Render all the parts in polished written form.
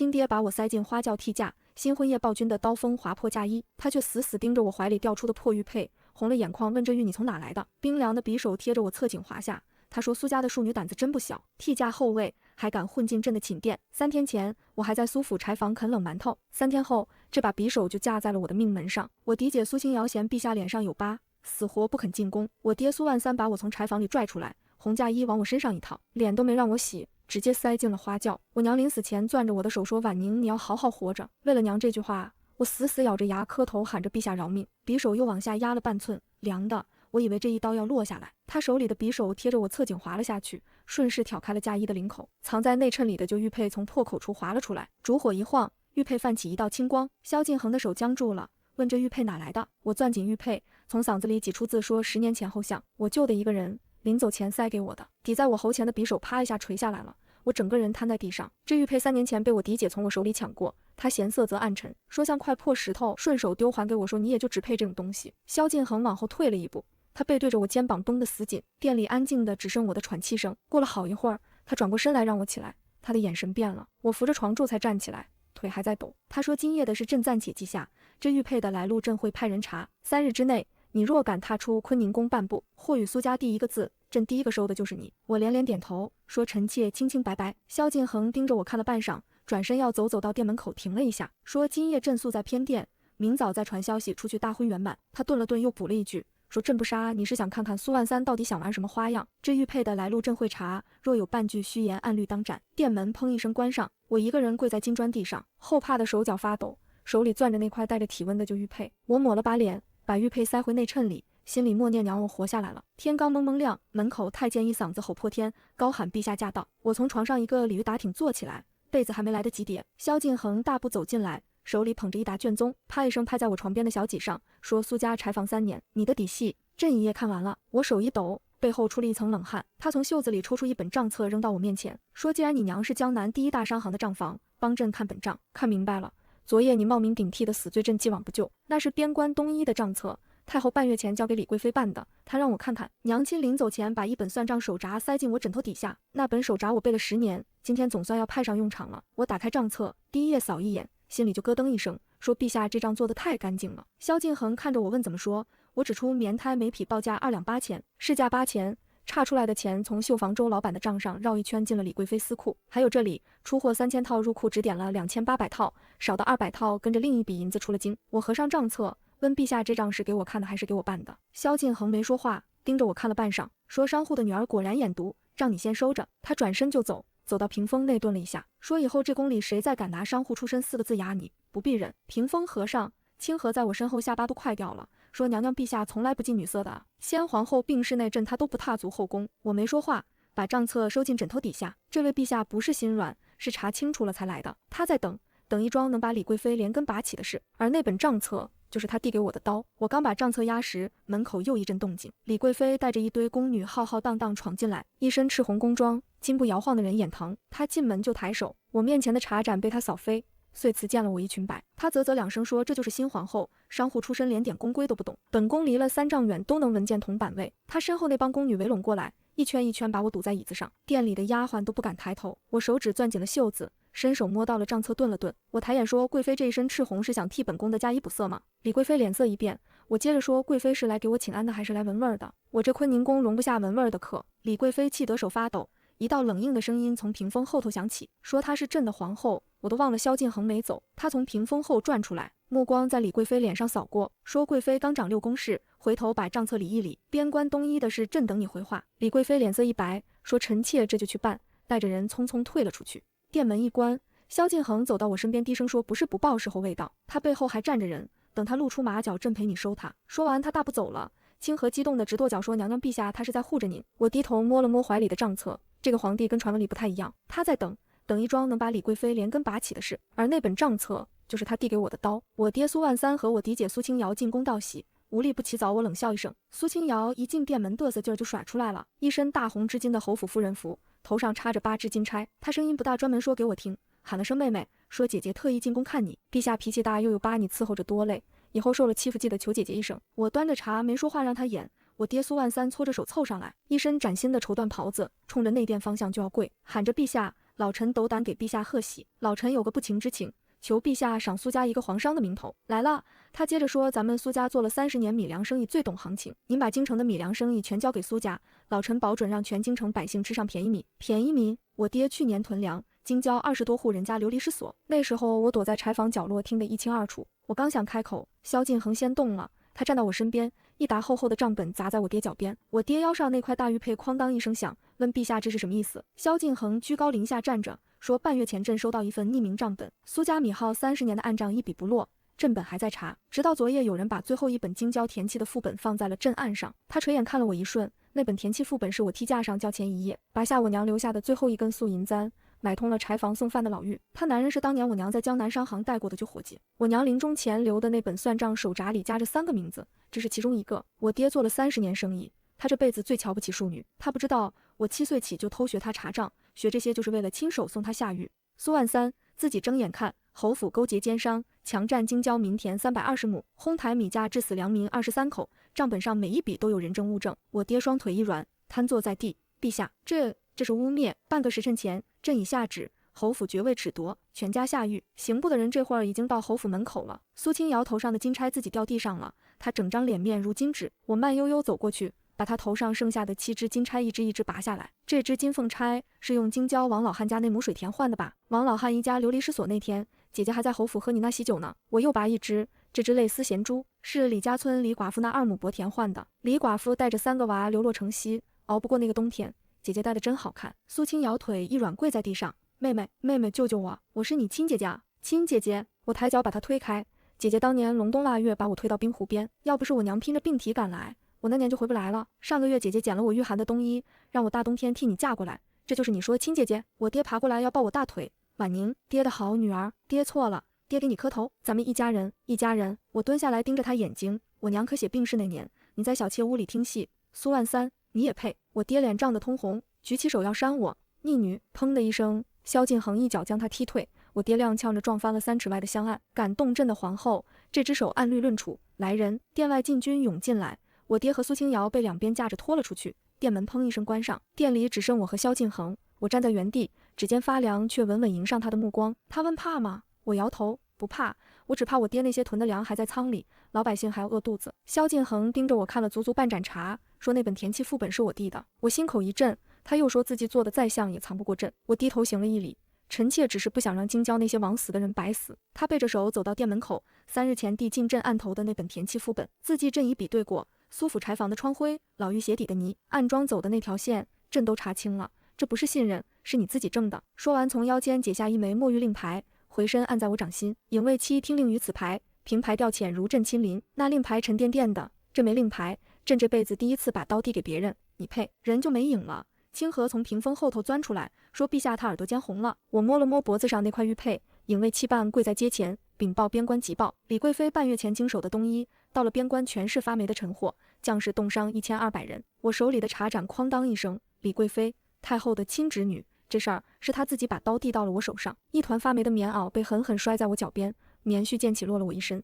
亲爹把我塞进花轿替驾，新婚夜暴君的刀锋划破嫁衣，他却死死盯着我怀里掉出的破玉佩，红了眼眶问这玉你从哪来的？冰凉的匕首贴着我侧颈划下。他说苏家的庶女胆子真不小，替嫁后位还敢混进朕的寝殿。3天前我还在苏府柴房啃冷馒头，3天后这把匕首就架在了我的命门上。我嫡姐苏清瑶嫌陛下脸上有疤，死活不肯进宫。我爹苏万三把我从柴房里拽出来，红嫁衣往我身上一套，脸都没让我洗，直接塞进了花轿。我娘临死前攥着我的手说：“婉宁，你要好好活着。”为了娘这句话，我死死咬着牙磕头喊着陛下饶命。匕首又往下压了半寸，凉的。我以为这一刀要落下来，他手里的匕首贴着我侧颈划了下去，顺势挑开了嫁衣的领口，藏在内衬里的旧玉佩从破口处滑了出来。烛火一晃，玉佩泛起一道青光。萧敬恒的手僵住了，问这玉佩哪来的？我攥紧玉佩，从嗓子里挤出字说：“10年前后像我救的一个人，临走前塞给我的。”抵在我喉前的匕首啪一下垂下来了，我整个人瘫在地上。这玉佩3年前被我嫡姐从我手里抢过，她嫌色泽暗沉，说像块破石头，顺手丢还给我，说你也就只配这种东西。萧敬恒往后退了一步，他背对着我，肩膀绷得死紧，店里安静的只剩我的喘气声。过了好一会儿，他转过身来让我起来，他的眼神变了，我扶着床柱才站起来，腿还在抖。他说：“今夜的事朕暂且记下，这玉佩的来路朕会派人查。3日之内，你若敢踏出坤宁宫半步，或与苏家第一个字，朕第一个收的就是你。”我连连点头，说：“臣妾清清白白。”萧敬恒盯着我看了半晌，转身要走到店门口停了一下，说：“今夜朕宿在偏殿，明早再传消息出去大婚圆满。”他顿了顿，又补了一句，说：“朕不杀你是想看看苏万三到底想玩什么花样？这玉佩的来路朕会查，若有半句虚言，按律当斩。”店门砰一声关上，我一个人跪在金砖地上，后怕的手脚发抖，手里攥着那块带着体温的旧玉佩。我抹了把脸，把玉佩塞回内衬里，心里默念：“娘，我活下来了。”天刚蒙蒙亮，门口太监一嗓子吼破天，高喊：“陛下驾到！”我从床上一个鲤鱼打挺坐起来，被子还没来得及叠，萧敬恒大步走进来，手里捧着一沓卷宗，啪一声拍在我床边的小几上，说：“苏家柴房3年，你的底细朕一夜看完了。”我手一抖，背后出了一层冷汗。他从袖子里抽出一本账册扔到我面前，说：“既然你娘是江南第1大商行的账房，帮朕看本账。看明白了，昨夜你冒名顶替的死罪，朕既往不咎。那是边关东一的账册，太后半月前交给李贵妃办的，她让我看看。娘亲临走前把一本算账手札塞进我枕头底下，那本手札我背了10年，今天总算要派上用场了。”我打开账册，第1页扫一眼，心里就咯噔一声，说：“陛下这账做得太干净了。”萧敬恒看着我问怎么说，我指出棉胎每匹报价2两8钱，市价8钱，差出来的钱从绣房周老板的账上绕一圈进了李贵妃私库，还有这里出货3000套，入库只点了2800套，少的200套跟着另一笔银子出了京。我合上账册，问陛下这账是给我看的还是给我办的？萧敬恒没说话，盯着我看了半晌，说：“商户的女儿果然眼毒，账你先收着。”他转身就走，走到屏风内顿了一下，说：“以后这宫里谁再敢拿商户出身4个字压你，不必忍。”屏风合上，清河在我身后下巴都快掉了，说：“娘娘陛下从来不近女色的啊，先皇后病逝那阵她都不踏足后宫。”我没说话，把账册收进枕头底下。这位陛下不是心软，是查清楚了才来的，他在等一桩能把李贵妃连根拔起的事，而那本账册就是他递给我的刀。我刚把账册压实，门口又一阵动静，李贵妃带着一堆宫女浩浩荡荡闯进来，一身赤红宫装，金步摇晃的人眼疼。她进门就抬手，我面前的茶盏被她扫飞，遂辞见了我一裙摆。她啧啧2声说：“这就是新皇后，商户出身连点宫规都不懂，本宫离了3丈远都能闻见铜板味。”她身后那帮宫女围拢过来，一圈一圈把我堵在椅子上，店里的丫鬟都不敢抬头。我手指攥紧了袖子，伸手摸到了账册，顿了顿，我抬眼说：“贵妃这一身赤红是想替本宫的加衣补色吗？”李贵妃脸色一变，我接着说：“贵妃是来给我请安的还是来闻味儿的？我这坤宁宫容不下闻味儿的客。”李贵妃气得手发抖，一道冷硬的声音从屏风后头响起，说：“她是朕的皇后。”我都忘了萧敬恒没走，他从屏风后转出来，目光在李贵妃脸上扫过，说：“贵妃刚掌6宫事，回头把账册理一理，边关东一的事朕等你回话。”李贵妃脸色一白，说：“臣妾这就去办。”带着人匆匆退了出去。店门一关，萧敬恒走到我身边，低声说：“不是不报，时候未到。”他背后还站着人，等他露出马脚，朕陪你收他。说完，他大步走了。清河激动的直跺脚，说：“娘娘陛下，他是在护着您。”我低头摸了摸怀里的账册，这个皇帝跟传闻里不太一样，他在等一桩能把李贵妃连根拔起的事，而那本账册就是他递给我的刀。我爹苏万三和我嫡姐苏清瑶进宫道喜，无利不起早。我冷笑一声，苏清瑶一进店门，嘚瑟劲儿就甩出来了，一身大红织金的侯府夫人服，头上插着8支金钗。她声音不大，专门说给我听，喊了声妹妹，说姐姐特意进宫看你，陛下脾气大，又有把你伺候着多累，以后受了欺负记得求姐姐一声。我端着茶没说话，让她演。我爹苏万三搓着手凑上来，一身崭新的绸缎袍子，冲着内殿方向就要跪，喊着：“陛下！”老臣斗胆给陛下贺喜。老臣有个不情之请，求陛下赏苏家一个皇商的名头。来了。他接着说，咱们苏家做了30年米粮生意，最懂行情。您把京城的米粮生意全交给苏家，老臣保准让全京城百姓吃上便宜米。便宜米？我爹去年囤粮，京郊20多户人家流离失所。那时候我躲在柴房角落，听得一清二楚。我刚想开口，萧敬恒先动了。他站到我身边，一沓厚厚的账本砸在我爹脚边。我爹腰上那块大玉佩哐当一声响，问陛下这是什么意思？萧敬恒居高临下站着，说半月前朕收到一份匿名账本，苏家米号30年的暗账一笔不落，朕本还在查，直到昨夜有人把最后一本京郊田契的副本放在了朕案上。他垂眼看了我一瞬，那本田契副本是我梯架上较前一夜拔下我娘留下的最后一根素银簪，买通了柴房送饭的老妪。他男人是当年我娘在江南商行带过的旧伙计。我娘临终前留的那本算账手札里夹着3个名字，这是其中一个。我爹做了30年生意，他这辈子最瞧不起庶女。他不知道我7岁起就偷学他查账，学这些就是为了亲手送他下狱。苏万三自己睁眼看，侯府勾结奸商，强占京郊民田320亩，哄抬米价，致死良民23口，账本上每一笔都有人证物证。我爹双腿一软，瘫坐在地。陛下，这是污蔑。半个时辰前，朕已下旨，侯府爵位褫夺，全家下狱。刑部的人这会儿已经到侯府门口了。苏清瑶头上的金钗自己掉地上了，她整张脸面如金纸。我慢悠悠走过去，把她头上剩下的7只金钗一只一只拔下来。这只金凤钗是用京郊王老汉家那亩水田换的吧？王老汉一家流离失所那天，姐姐还在侯府喝你那喜酒呢。我又拔一只，这只类丝咸珠是李家村李寡妇那2亩薄田换的。李寡妇带着3个娃流落城西，熬不过那个冬天。姐姐戴的真好看。苏清瑶腿一软，跪在地上，妹妹救救我，我是你亲姐姐啊。亲姐姐。我抬脚把她推开。姐姐当年隆冬腊月把我推到冰湖边，要不是我娘拼着病体赶来，我那年就回不来了。上个月姐姐捡了我御寒的冬衣，让我大冬天替你嫁过来，这就是你说的亲姐姐。我爹爬过来要抱我大腿，婉宁，爹的好女儿，爹错了，爹给你磕头，咱们一家人。我蹲下来盯着他眼睛，我娘可写病逝那年，你在小妾屋里听戏，苏万三，你也配？我爹脸涨得通红，举起手要扇我，逆女！砰的一声，萧敬恒一脚将他踢退。我爹踉跄着撞翻了3尺外的香案，敢动朕的皇后，这只手按律论处。来人！殿外禁军涌进来，我爹和苏清瑶被两边架着拖了出去，殿门砰一声关上，店里只剩我和萧敬恒。我站在原地，指尖发凉，却稳稳迎上他的目光。他问怕吗？我摇头，不怕，我只怕我爹那些囤的粮还在仓里，老百姓还要饿肚子。萧敬恒盯着我看了足足半盏茶，说那本田契副本是我弟的。我心口一震，他又说自己做的再像也藏不过朕。我低头行了一礼，臣妾只是不想让京郊那些枉死的人白死。他背着手走到店门口，3日前递进朕案头的那本田契副本，字迹朕已比对过，苏府柴房的窗灰，老妪鞋底的泥，暗装走的那条线，朕都查清了。这不是信任，是你自己挣的。说完，从腰间解下一枚墨玉令牌，回身按在我掌心。影卫妻听令于此牌，凭牌调遣如朕亲临。那令牌沉甸甸的，这枚令牌，朕这辈子第一次把刀递给别人，你配？人就没影了。清河从屏风后头钻出来，说陛下他耳朵尖红了。我摸了摸脖子上那块玉佩，影卫妻办跪在阶前，禀报边关急报，李贵妃半月前经手的冬衣，到了边关全是发霉的陈货，将士冻伤1200人。我手里的茶盏哐当一声，李贵妃，太后的亲侄女，这事儿是她自己把刀递到了我手上。一团发霉的棉袄被狠狠摔在我脚边，棉絮溅起落了我一身。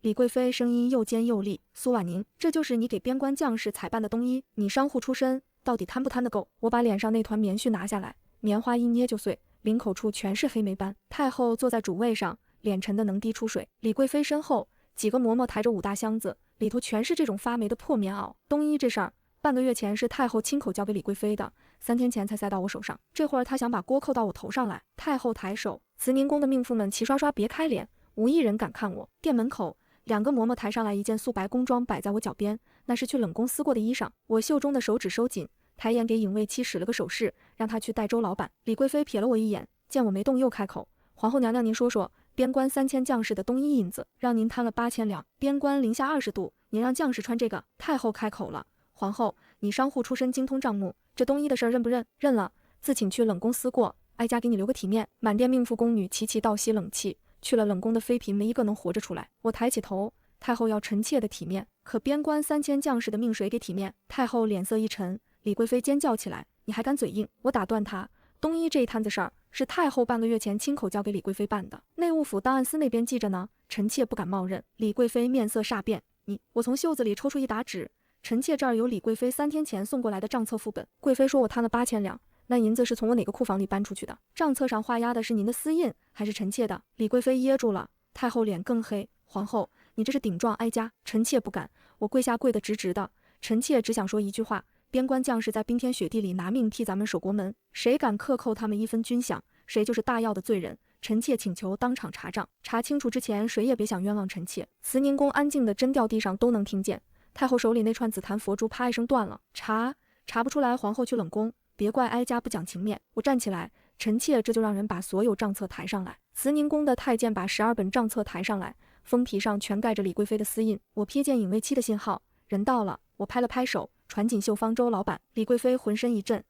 李贵妃声音又尖又厉，苏婉宁，这就是你给边关将士采办的冬衣，你商户出身，到底贪不贪得够？我把脸上那团棉絮拿下来，棉花一捏就碎，领口处全是黑霉斑。太后坐在主位上，脸沉得能滴出水。李贵妃身后几个嬷嬷抬着5大箱子，里头全是这种发霉的破棉袄。冬衣这事儿半个月前是太后亲口交给李贵妃的，3天前才塞到我手上。这会儿她想把锅扣到我头上来。太后抬手，慈宁宫的命妇们齐刷刷别开脸，无一人敢看我。店门口2个嬷嬷抬上来一件素白宫装摆在我脚边，那是去冷宫撕过的衣裳。我袖中的手指收紧，抬眼给影卫妻使了个手势，让她去带周老板。李贵妃瞥了我一眼，见我没动又开口，皇后娘娘您说说，边关3000将士的冬衣银子，让您贪了8000两，边关零下20度，您让将士穿这个。太后开口了，皇后，你商户出身，精通账目，这冬衣的事儿认不认？认了，自请去冷宫撕过，哀家给你留个体面。满殿命妇宫女齐齐倒吸冷气，去了冷宫的妃嫔没一个能活着出来。我抬起头，太后要臣妾的体面，可边关3000将士的命谁给体面？太后脸色一沉，李贵妃尖叫起来，你还敢嘴硬？我打断她，冬衣这一摊子事儿是太后半个月前亲口交给李贵妃办的，内务府档案司那边记着呢，臣妾不敢冒认。李贵妃面色煞变，我从袖子里抽出一沓纸，臣妾这儿有李贵妃3天前送过来的账册副本。贵妃说我贪了8000两，那银子是从我哪个库房里搬出去的？账册上画押的是您的私印，还是臣妾的？李贵妃噎住了，太后脸更黑。皇后，你这是顶撞哀家，臣妾不敢。我跪下跪得直直的，臣妾只想说一句话：边关将士在冰天雪地里拿命替咱们守国门，谁敢克扣他们一分军饷，谁就是大要的罪人。臣妾请求当场查账，查清楚之前，谁也别想冤枉臣妾。慈宁宫安静的针掉地上都能听见。太后手里那串紫檀佛珠啪一声断了，查不出来，皇后去冷宫，别怪哀家不讲情面。我站起来，臣妾这就让人把所有账册抬上来。慈宁宫的太监把12本账册抬上来，封皮上全盖着李贵妃的私印。我瞥见影卫期的信号，人到了，我拍了拍手，传锦绣坊周老板。李贵妃浑身一震，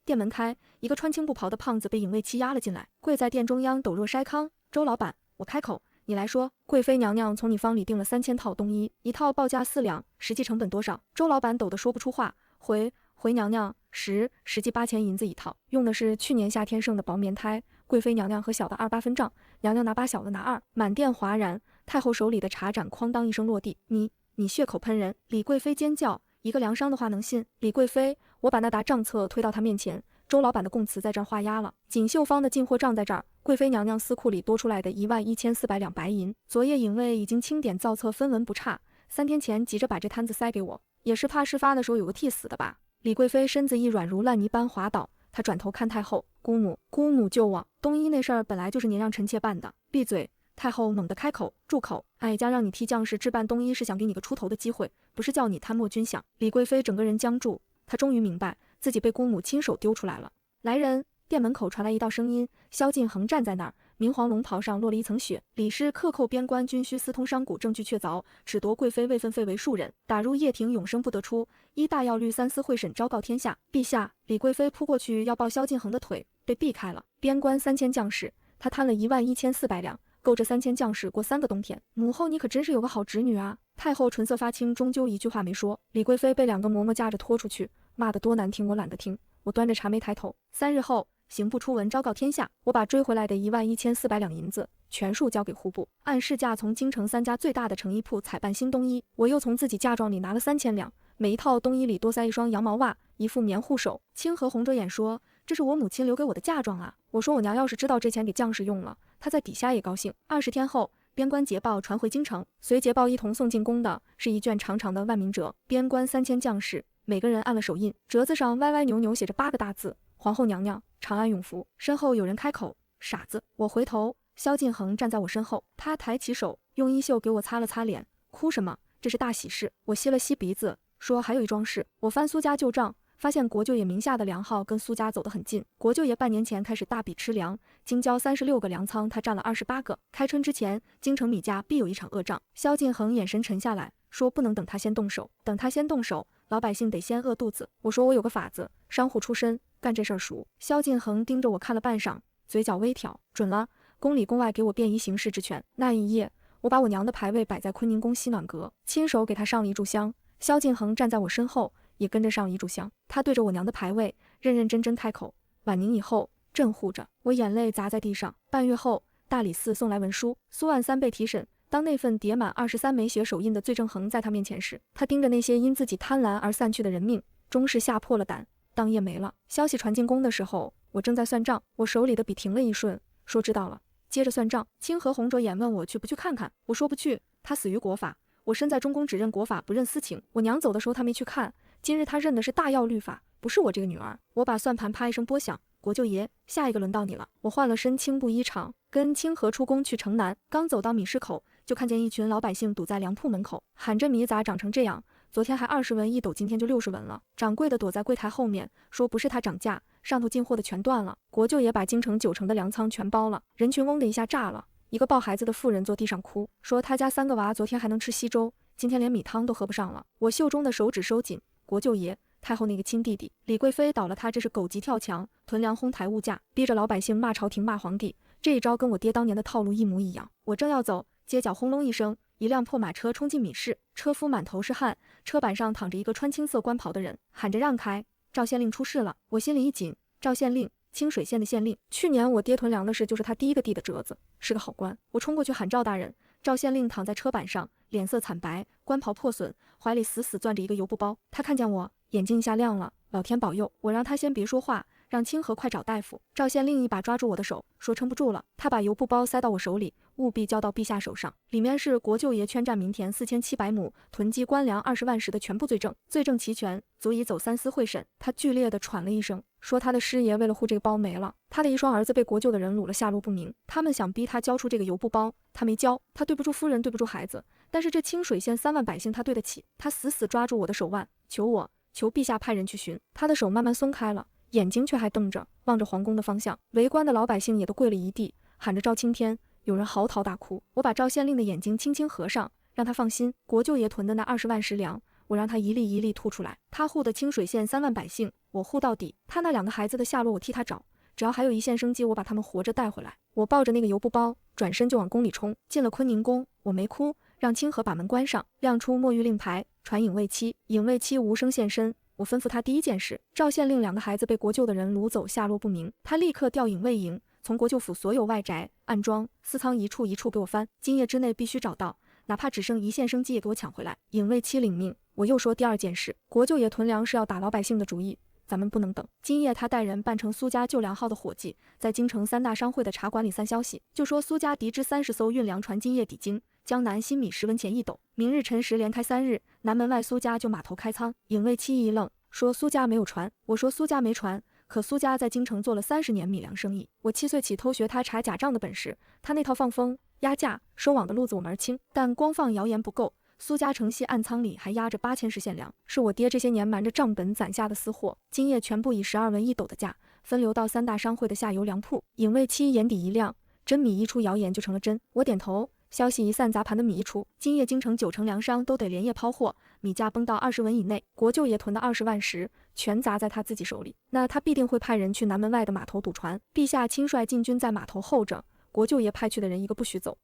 店门开，一个穿青布袍的胖子被影卫期押了进来，跪在店中央抖若筛糠。周老板，我开口，你来说，贵妃娘娘从你方里订了3000套冬衣，一套报价4两，实际成本多少？周老板抖得说不出话，回娘娘，实际8000银子一套，用的是去年夏天剩的薄棉胎，贵妃娘娘和小的28分账，娘娘拿8，小的拿2。满店哗然，太后手里的茶盏哐当一声落地，你血口喷人！李贵妃尖叫，一个粮商的话能信？李贵妃，我把那沓账册推到她面前，周老板的供词在这儿画押了，锦绣坊的进货账在这儿，贵妃娘娘司库里多出来的11400两白银，昨夜影卫已经清点造册，分文不差。3天前急着把这摊子塞给我，也是怕事发的时候有个替死的吧。李贵妃身子一软，如烂泥般滑倒，她转头看太后，姑母救我！冬衣那事儿本来就是您让臣妾办的。闭嘴！太后猛地开口，住口！哀家让你替将士置办冬衣，是想给你个出头的机会，不是叫你贪墨军饷。李贵妃整个人僵住，她终于明白自己被姑母亲手丢出来了。来人！店门口传来一道声音，萧敬恒站在那儿，明黄龙袍上落了一层雪。李氏克扣边关，军需私通商贾，证据确凿，褫夺贵妃位分，废为庶人，打入掖庭，永生不得出。依大要律3司会审，昭告天下。陛下！李贵妃扑过去要抱萧敬恒的腿，被避开了。边关3000将士，他贪了11400两，够这3000将士过3个冬天。母后，你可真是有个好侄女啊！太后唇色发青，终究一句话没说。李贵妃被2个嬷嬷架着拖出去，骂得多难听，我懒得听。我端着茶杯抬头。3日后，刑部出文昭告天下，我把追回来的11400两银子全数交给户部，按市价从京城3家最大的成衣铺采办新冬衣。我又从自己嫁妆里拿了3000两，每一套冬衣里多塞一双羊毛袜，一副棉护手。清河红着眼说，这是我母亲留给我的嫁妆啊。我说我娘要是知道这钱给将士用了，她在底下也高兴。20天后，边关捷报传回京城，随捷报一同送进宫的是一卷长长的万民折，边关3000将士每个人按了手印，折子上歪歪扭扭写着8个大字：皇后娘娘长安永福。身后有人开口，傻子！我回头，萧敬恒站在我身后，他抬起手用衣袖给我擦了擦脸，哭什么？这是大喜事。我吸了吸鼻子，说还有一桩事。我翻苏家旧账，发现国舅爷名下的粮号跟苏家走得很近。国舅爷半年前开始大笔吃粮，京郊36个粮仓他占了28个。开春之前，京城米价必有一场恶仗。萧敬恒眼神沉下来，说不能等他先动手，等他先动手，老百姓得先饿肚子。我说我有个法子，商户出身，干这事儿熟。萧敬恒盯着我看了半晌，嘴角微挑，准了，宫里宫外给我便宜行事之权。那一夜，我把我娘的牌位摆在坤宁宫西暖阁，亲手给她上了一炷香。萧敬恒站在我身后，也跟着上了一炷香。他对着我娘的牌位，认认真真开口：晚宁以后，朕护着。我眼泪砸在地上。半月后，大理寺送来文书，苏万三被提审。当那份叠满23枚血手印的罪证横在他面前时，他盯着那些因自己贪婪而散去的人命，终是吓破了胆，当夜没了。消息传进宫的时候，我正在算账，我手里的笔停了一瞬，说知道了，接着算账。清河红着眼问我去不去看看，我说不去，他死于国法，我身在中宫只认国法不认私情。我娘走的时候他没去看，今日他认的是大药律法，不是我这个女儿。我把算盘啪一声拨响，国舅爷，下一个轮到你了。我换了身青布衣裳，跟清河出宫去城南，刚走到米市口，就看见一群老百姓堵在粮铺门口，喊着米咋涨成这样，昨天还20文一斗，今天就60文了。掌柜的躲在柜台后面，说不是他涨价，上头进货的全断了。国舅爷把京城9成的粮仓全包了。人群嗡的一下炸了，一个抱孩子的妇人坐地上哭，说他家3个娃昨天还能吃稀粥，今天连米汤都喝不上了。我袖中的手指收紧，国舅爷，太后那个亲弟弟李贵妃倒了他，这是狗急跳墙，囤粮哄抬物价，逼着老百姓骂朝廷骂皇帝。这一招跟我爹当年的套路一模一样。我正要走，街角轰隆一声，一辆破马车冲进米市，车夫满头是汗，车板上躺着一个穿青色官袍的人，喊着让开，赵县令出事了。我心里一紧，赵县令，清水县的县令，去年我爹囤粮的事就是他第一个递的折子，是个好官。我冲过去喊赵大人。赵县令躺在车板上，脸色惨白，官袍破损，怀里死死攥着一个油布包。他看见我，眼睛一下亮了，老天保佑！我让他先别说话，让清河快找大夫。赵县令一把抓住我的手，说撑不住了。他把邮布包塞到我手里，务必交到陛下手上。里面是国舅爷圈占民田4700亩，囤积官粮20万石的全部罪证，罪证齐全，足以走3司会审。他剧烈地喘了一声，说他的师爷为了护这个包没了，他的一双儿子被国舅的人掳了，下落不明。他们想逼他交出这个邮布包，他没交，他对不住夫人，对不住孩子，但是这清水县3万百姓他对得起。他死死抓住我的手腕，求陛下派人去寻。他的手慢慢松开了，眼睛却还瞪着，望着皇宫的方向。围观的老百姓也都跪了一地，喊着赵青天，有人嚎啕大哭。我把赵县令的眼睛轻轻合上，让他放心，国舅爷囤的那20万石粮，我让他一粒一粒吐出来。他护的清水县3万百姓，我护到底。他那2个孩子的下落我替他找，只要还有一线生机，我把他们活着带回来。我抱着那个邮布包，转身就往宫里冲。进了坤宁宫，我没哭，让清河把门关上，亮出墨玉令牌，传影卫期。影卫期无声现身，我吩咐他第一件事，赵县令2个孩子被国舅的人掳走，下落不明。他立刻调影卫营，从国舅府所有外宅、暗桩、私仓一处一处给我翻，今夜之内必须找到，哪怕只剩一线生机也给我抢回来。影卫期领命。我又说第2件事，国舅爷囤粮是要打老百姓的主意，咱们不能等。今夜他带人扮成苏家救粮号的伙计，在京城3大商会的茶馆里散消息，就说苏家敌之30艘运粮船今夜抵京，江南新米10文钱1斗，明日辰时连开3日，南门外苏家就码头开仓。影卫期一愣，说苏家没有船。我说苏家没船，可苏家在京城做了30年米粮生意，我7岁起偷学他查假账的本事，他那套放风、压价、收网的路子我门儿清，但光放谣言不够。苏家城西暗仓里还压着8000石现粮，是我爹这些年瞒着账本攒下的私货，今夜全部以12文1斗的价分流到3大商会的下游粮铺。影卫期眼底一亮，真米一出，谣言就成了真。我点头。消息一散，砸盘的米一出，今夜京城9成粮商都得连夜抛货，米价崩到20文以内。国舅爷囤的20万石全砸在他自己手里，那他必定会派人去南门外的码头堵船。陛下亲率禁军在码头候着，国舅爷派去的人一个不许走。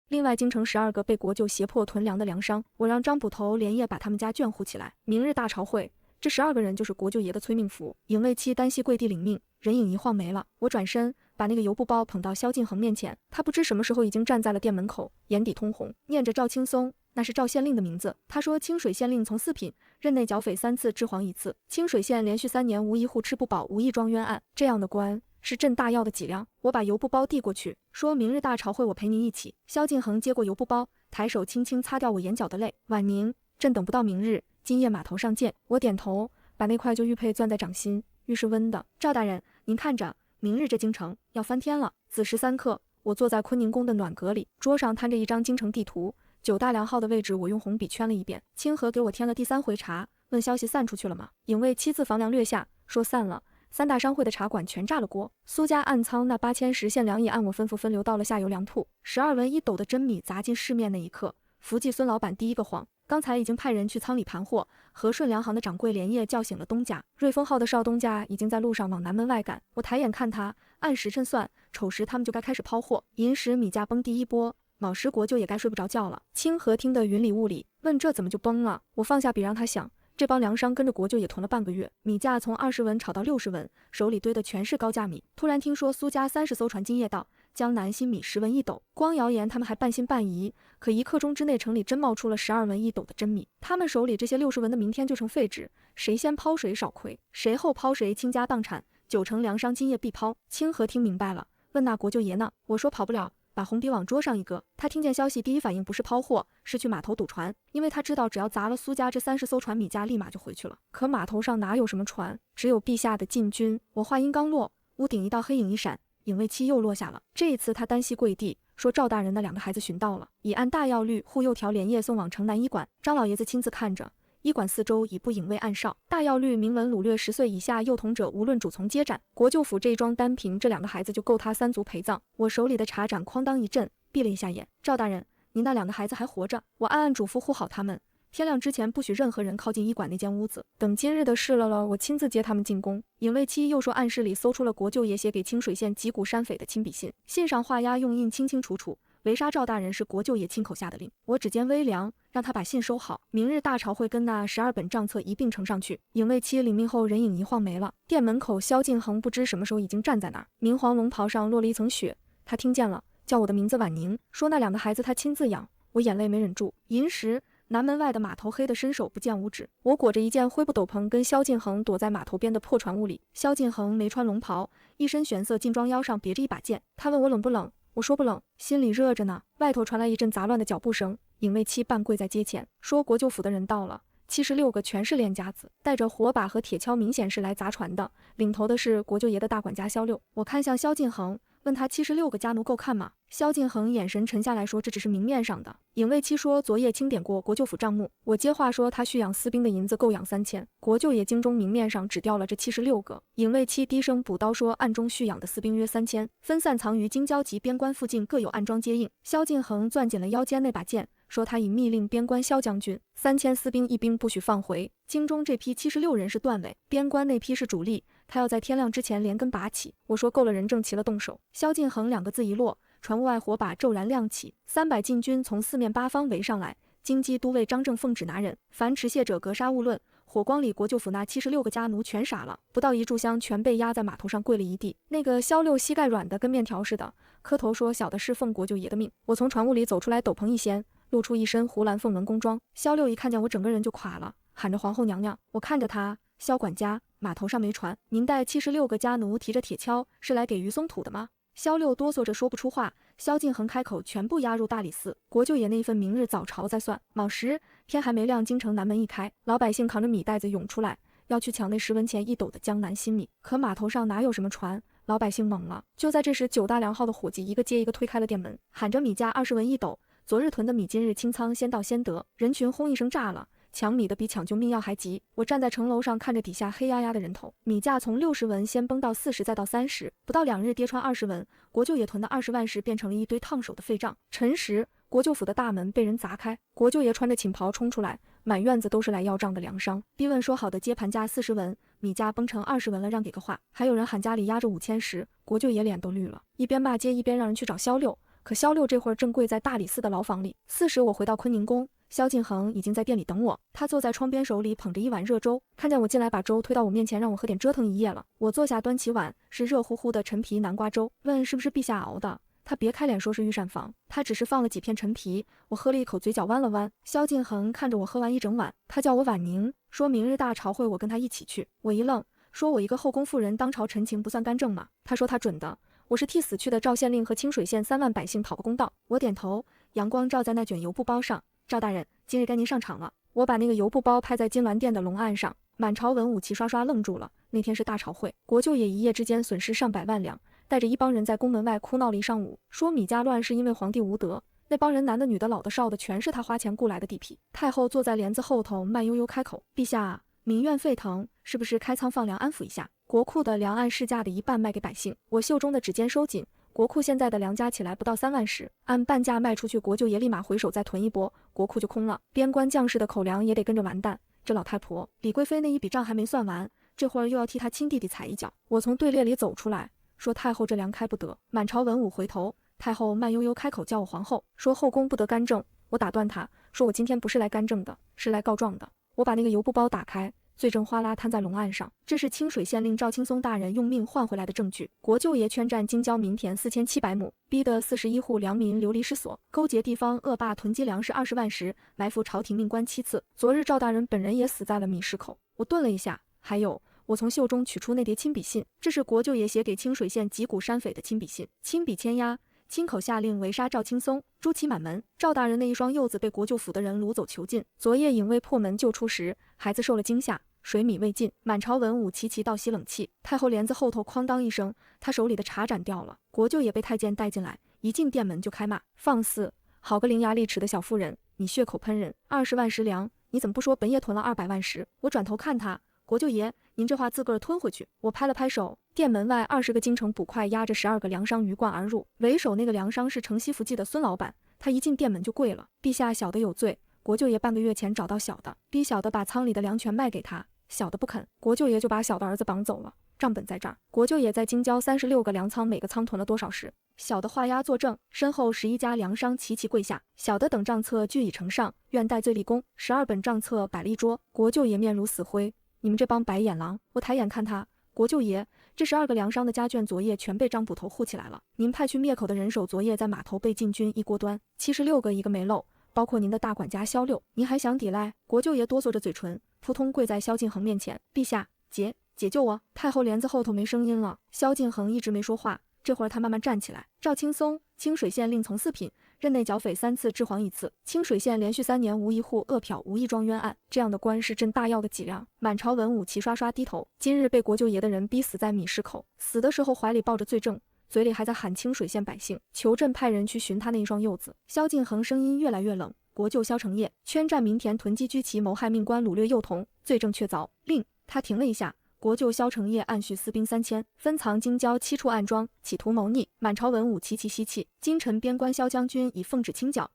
另外京城12个被国舅胁迫囤粮的粮商，我让张捕头连夜把他们家眷户起来。明日大朝会，这12个人就是国舅爷的催命符。影卫期单膝跪地领命，人影一晃没了。我转身把那个邮布包捧到萧敬恒面前，他不知什么时候已经站在了店门口，眼底通红，念着赵青松，那是赵县令的名字。他说清水县令从4品，任内剿匪3次，治黄1次，清水县连续3年无一户吃不饱，无一桩冤案，这样的官是朕大要的脊梁。我把邮布包递过去，说明日大朝会我陪您一起。萧敬恒接过邮布包，抬手轻轻擦掉我眼角的泪，晚宁，朕等不到明日，今夜码头上见。我点头，把那块旧玉佩攥在掌心，玉是温的。赵大人，您看着，明日这京城要翻天了。子时3刻，我坐在坤宁宫的暖阁里，桌上摊着一张京城地图，9大粮号的位置我用红笔圈了一遍。清河给我添了第3回茶，问消息散出去了吗？影卫7次房梁略下，说散了。3大商会的茶馆全炸了锅，苏家暗仓那8000石现粮也按我吩咐分流到了下游粮铺。12文1斗的真米砸进市面那一刻，福记孙老板第一个慌。刚才已经派人去仓里盘货，和顺粮行的掌柜连夜叫醒了东家，瑞丰号的邵东家已经在路上往南门外赶。我抬眼看他，按时辰算，丑时他们就该开始抛货，寅时米价崩第一波，卯时国舅也该睡不着觉了。清河听得云里雾里，问这怎么就崩了？我放下笔让他想，这帮粮商跟着国舅也囤了半个月，米价从20文炒到60文，手里堆的全是高价米。突然听说苏家30艘船今夜到，江南新米10文1斗，光谣言他们还半信半疑，可1刻钟之内城里真冒出了12文1斗的真米。他们手里这些60文的明天就成废纸，谁先抛谁少亏，谁后抛谁倾家荡产，9成粮商今夜必抛。清河听明白了，问那国舅爷呢？我说跑不了，把红笔往桌上一搁。他听见消息第一反应不是抛货，是去码头堵船，因为他知道只要砸了苏家这30艘船，米价立马就回去了。可码头上哪有什么船，只有陛下的禁军。我话音刚落，屋顶一道黑影一闪，影卫期又落下了。这一次他单膝跪地，说赵大人的2个孩子寻到了，已按大药律护右条连夜送往城南医馆，张老爷子亲自看着。医馆4周已布影卫暗哨，大药律明文掳掠10岁以下幼童者，无论主从皆斩。国舅府这一桩单凭这2个孩子就够他3族陪葬。我手里的茶盏哐当一震，闭了一下眼。赵大人，您那2个孩子还活着，我暗暗嘱咐护好他们，天亮之前不许任何人靠近医馆那间屋子，等今日的事了，我亲自接他们进宫。影卫期又说暗室里搜出了国舅爷写给清水县几股山匪的亲笔信，信上画押用印清清楚楚，围杀赵大人是国舅爷亲口下的令。我只见微凉，让他把信收好，明日大朝会跟那12本账册一并呈上去。影卫期领命后人影一晃没了，店门口萧敬恒不知什么时候已经站在那儿，明黄龙袍上落了一层雪，他听见了，叫我的名字婉宁，说那2个孩子他亲自养。我眼泪没忍住。寅时南门外的码头黑得伸手不见五指。我裹着一件灰布斗篷，跟萧敬恒躲在码头边的破船屋里。萧敬恒没穿龙袍，一身玄色劲装，腰上别着一把剑。他问我冷不冷，我说不冷，心里热着呢。外头传来一阵杂乱的脚步声，影卫七半跪在街前，说国舅府的人到了。76个全是练家子，带着火把和铁锹，明显是来砸船的。领头的是国舅爷的大管家萧六。我看向萧敬恒，问他76个家奴够看吗？萧敬恒眼神沉下来说，这只是明面上的。影卫七说昨夜清点过国舅府账目。我接话说他蓄养私兵的银子够养3000，国舅爷京中明面上只调了这76个。影卫七低声补刀说，暗中蓄养的私兵约3000，分散藏于京郊及边关附近，各有暗桩接应。萧敬恒攥紧了腰间那把剑，说他已密令边关萧将军，3000私兵一兵不许放回。京中这批76人是段尾，边关那批是主力，他要在天亮之前连根拔起。我说够了人，正齐了动手。萧敬恒2个字一落，船坞外火把骤然亮起，300禁军从四面八方围上来。京畿都尉张正奉旨拿人，凡持械者格杀勿论。火光里，国舅府那76个家奴全傻了，不到1炷香，全被压在码头上跪了一地。那个萧六膝盖软的跟面条似的，磕头说小的是奉国舅爷的命。我从船坞里走出来，斗篷一掀，露出一身胡兰凤纹工装。萧六一看见我，整个人就垮了，喊着皇后娘娘。我看着他，萧管家，码头上没船，您带76个家奴提着铁锹是来给于松土的吗？萧六哆嗦着说不出话。萧敬恒开口，全部押入大理寺。国舅爷那一份明日早朝再算。卯时，天还没亮，京城南门一开，老百姓扛着米袋子涌出来，要去抢那10文钱1斗的江南新米。可码头上哪有什么船？老百姓懵了。就在这时，9大粮号的伙计一个接一个推开了店门，喊着米价20文1斗，昨日囤的米今日清仓，先到先得。人群轰一声炸了。抢米的比抢救命药还急。我站在城楼上看着底下黑压压的人头，米价从60文先崩到40，再到30，不到2日跌穿20文。国舅爷囤的20万石变成了一堆烫手的废账。辰时，国舅府的大门被人砸开，国舅爷穿着寝袍冲出来，满院子都是来要账的粮商，逼问说好的接盘价40文，米价崩成20文了，让给个话。还有人喊家里压着5000石，国舅爷脸都绿了，一边骂街一边让人去找萧六。可萧六这会儿正跪在大理寺的牢房里。4时我回到坤宁宫，萧敬恒已经在店里等我，他坐在窗边，手里捧着一碗热粥，看见我进来，把粥推到我面前，让我喝点，折腾一夜了。我坐下，端起碗，是热乎乎的陈皮南瓜粥，问是不是陛下熬的。他别开脸说是御膳房，他只是放了几片陈皮。我喝了一口，嘴角弯了弯。萧敬恒看着我喝完一整碗，他叫我婉宁，说明日大朝会我跟他一起去。我一愣，说我一个后宫妇人当朝陈情不算干政吗？他说他准的，我是替死去的赵县令和清水县3万百姓讨个公道。我点头，阳光照在那卷油布包上。赵大人，今日该您上场了。我把那个油布包拍在金銮殿的龙案上，满朝文武齐刷刷愣住了。那天是大朝会，国舅爷一夜之间损失上百万两，带着一帮人在宫门外哭闹了一上午，说米价乱是因为皇帝无德。那帮人男的女的老的少的全是他花钱雇来的地痞。太后坐在帘子后头，慢悠悠开口：陛下，民怨沸腾，是不是开仓放粮安抚一下？国库的粮按市价的一半卖给百姓。我袖中的指尖收紧，国库现在的粮加起来不到3万石，按半价卖出去，国舅爷立马回手再囤一波，国库就空了，边关将士的口粮也得跟着完蛋。这老太婆李贵妃那一笔账还没算完，这会儿又要替她亲弟弟踩一脚。我从队列里走出来，说太后这粮开不得。满朝文武回头，太后慢悠悠开口叫我皇后，说后宫不得干政。我打断她，说我今天不是来干政的，是来告状的。我把那个油布包打开，罪证哗啦摊在龙案上，这是清水县令赵青松大人用命换回来的证据。国舅爷圈占京郊民田4700亩，逼得41户良民流离失所，勾结地方恶霸囤积粮食20万石，埋伏朝廷命官7次。昨日赵大人本人也死在了米市口。我顿了一下，还有，我从袖中取出那叠亲笔信，这是国舅爷写给清水县几股山匪的亲笔信，亲笔签押，亲口下令围杀赵青松，诛其满门。赵大人那一双柚子被国舅府的人掳走囚禁，昨夜影卫破门救出时，孩子受了惊吓，水米未进，满朝文武齐齐倒吸冷气。太后帘子后头哐当一声，他手里的茶盏掉了。国舅也被太监带进来，一进殿门就开骂：放肆！好个伶牙俐齿的小妇人，你血口喷人！20万石粮，你怎么不说本夜囤了200万石？我转头看他，国舅爷，您这话自个儿吞回去。我拍了拍手，殿门外20个京城捕快押着12个粮商鱼贯而入，为首那个粮商是城西福记的孙老板，他一进殿门就跪了：陛下，小的有罪，国舅爷半个月前找到小的，逼小的把仓里的粮全卖给他，小的不肯，国舅爷就把小的儿子绑走了，账本在这儿。国舅爷在京郊36个粮仓，每个仓囤了多少石？小的画押作证。身后11家粮商齐齐跪下，小的等账册俱已呈上，愿戴罪立功。12本账册摆了一桌，国舅爷面如死灰：你们这帮白眼狼！我抬眼看他，国舅爷，这12个粮商的家眷昨夜全被张捕头护起来了，您派去灭口的人手昨夜在码头被禁军一锅端，76个一个没漏。包括您的大管家萧六，您还想抵赖？国舅爷哆嗦着嘴唇，扑通跪在萧敬恒面前，陛下，解救我！太后帘子后头没声音了，萧敬恒一直没说话。这会儿他慢慢站起来，赵青松，清水县令从四品，任内剿匪3次，治皇1次。清水县连续3年无一户恶殍无一桩冤案，这样的官是朕大要的脊梁。满朝文武齐刷刷低头。今日被国舅爷的人逼死在米市口，死的时候怀里抱着罪证，嘴里还在喊清水县百姓，求朕派人去寻他那一双柚子。萧敬恒声音越来越冷。国舅萧承业圈占民田，囤积居奇，谋害命官，掳掠幼童，罪证确凿。令他停了一下。国舅萧承业暗蓄私兵3000，分藏京郊7处暗桩，企图谋逆。满朝文武齐齐吸气。京城边关萧将军已奉旨清剿，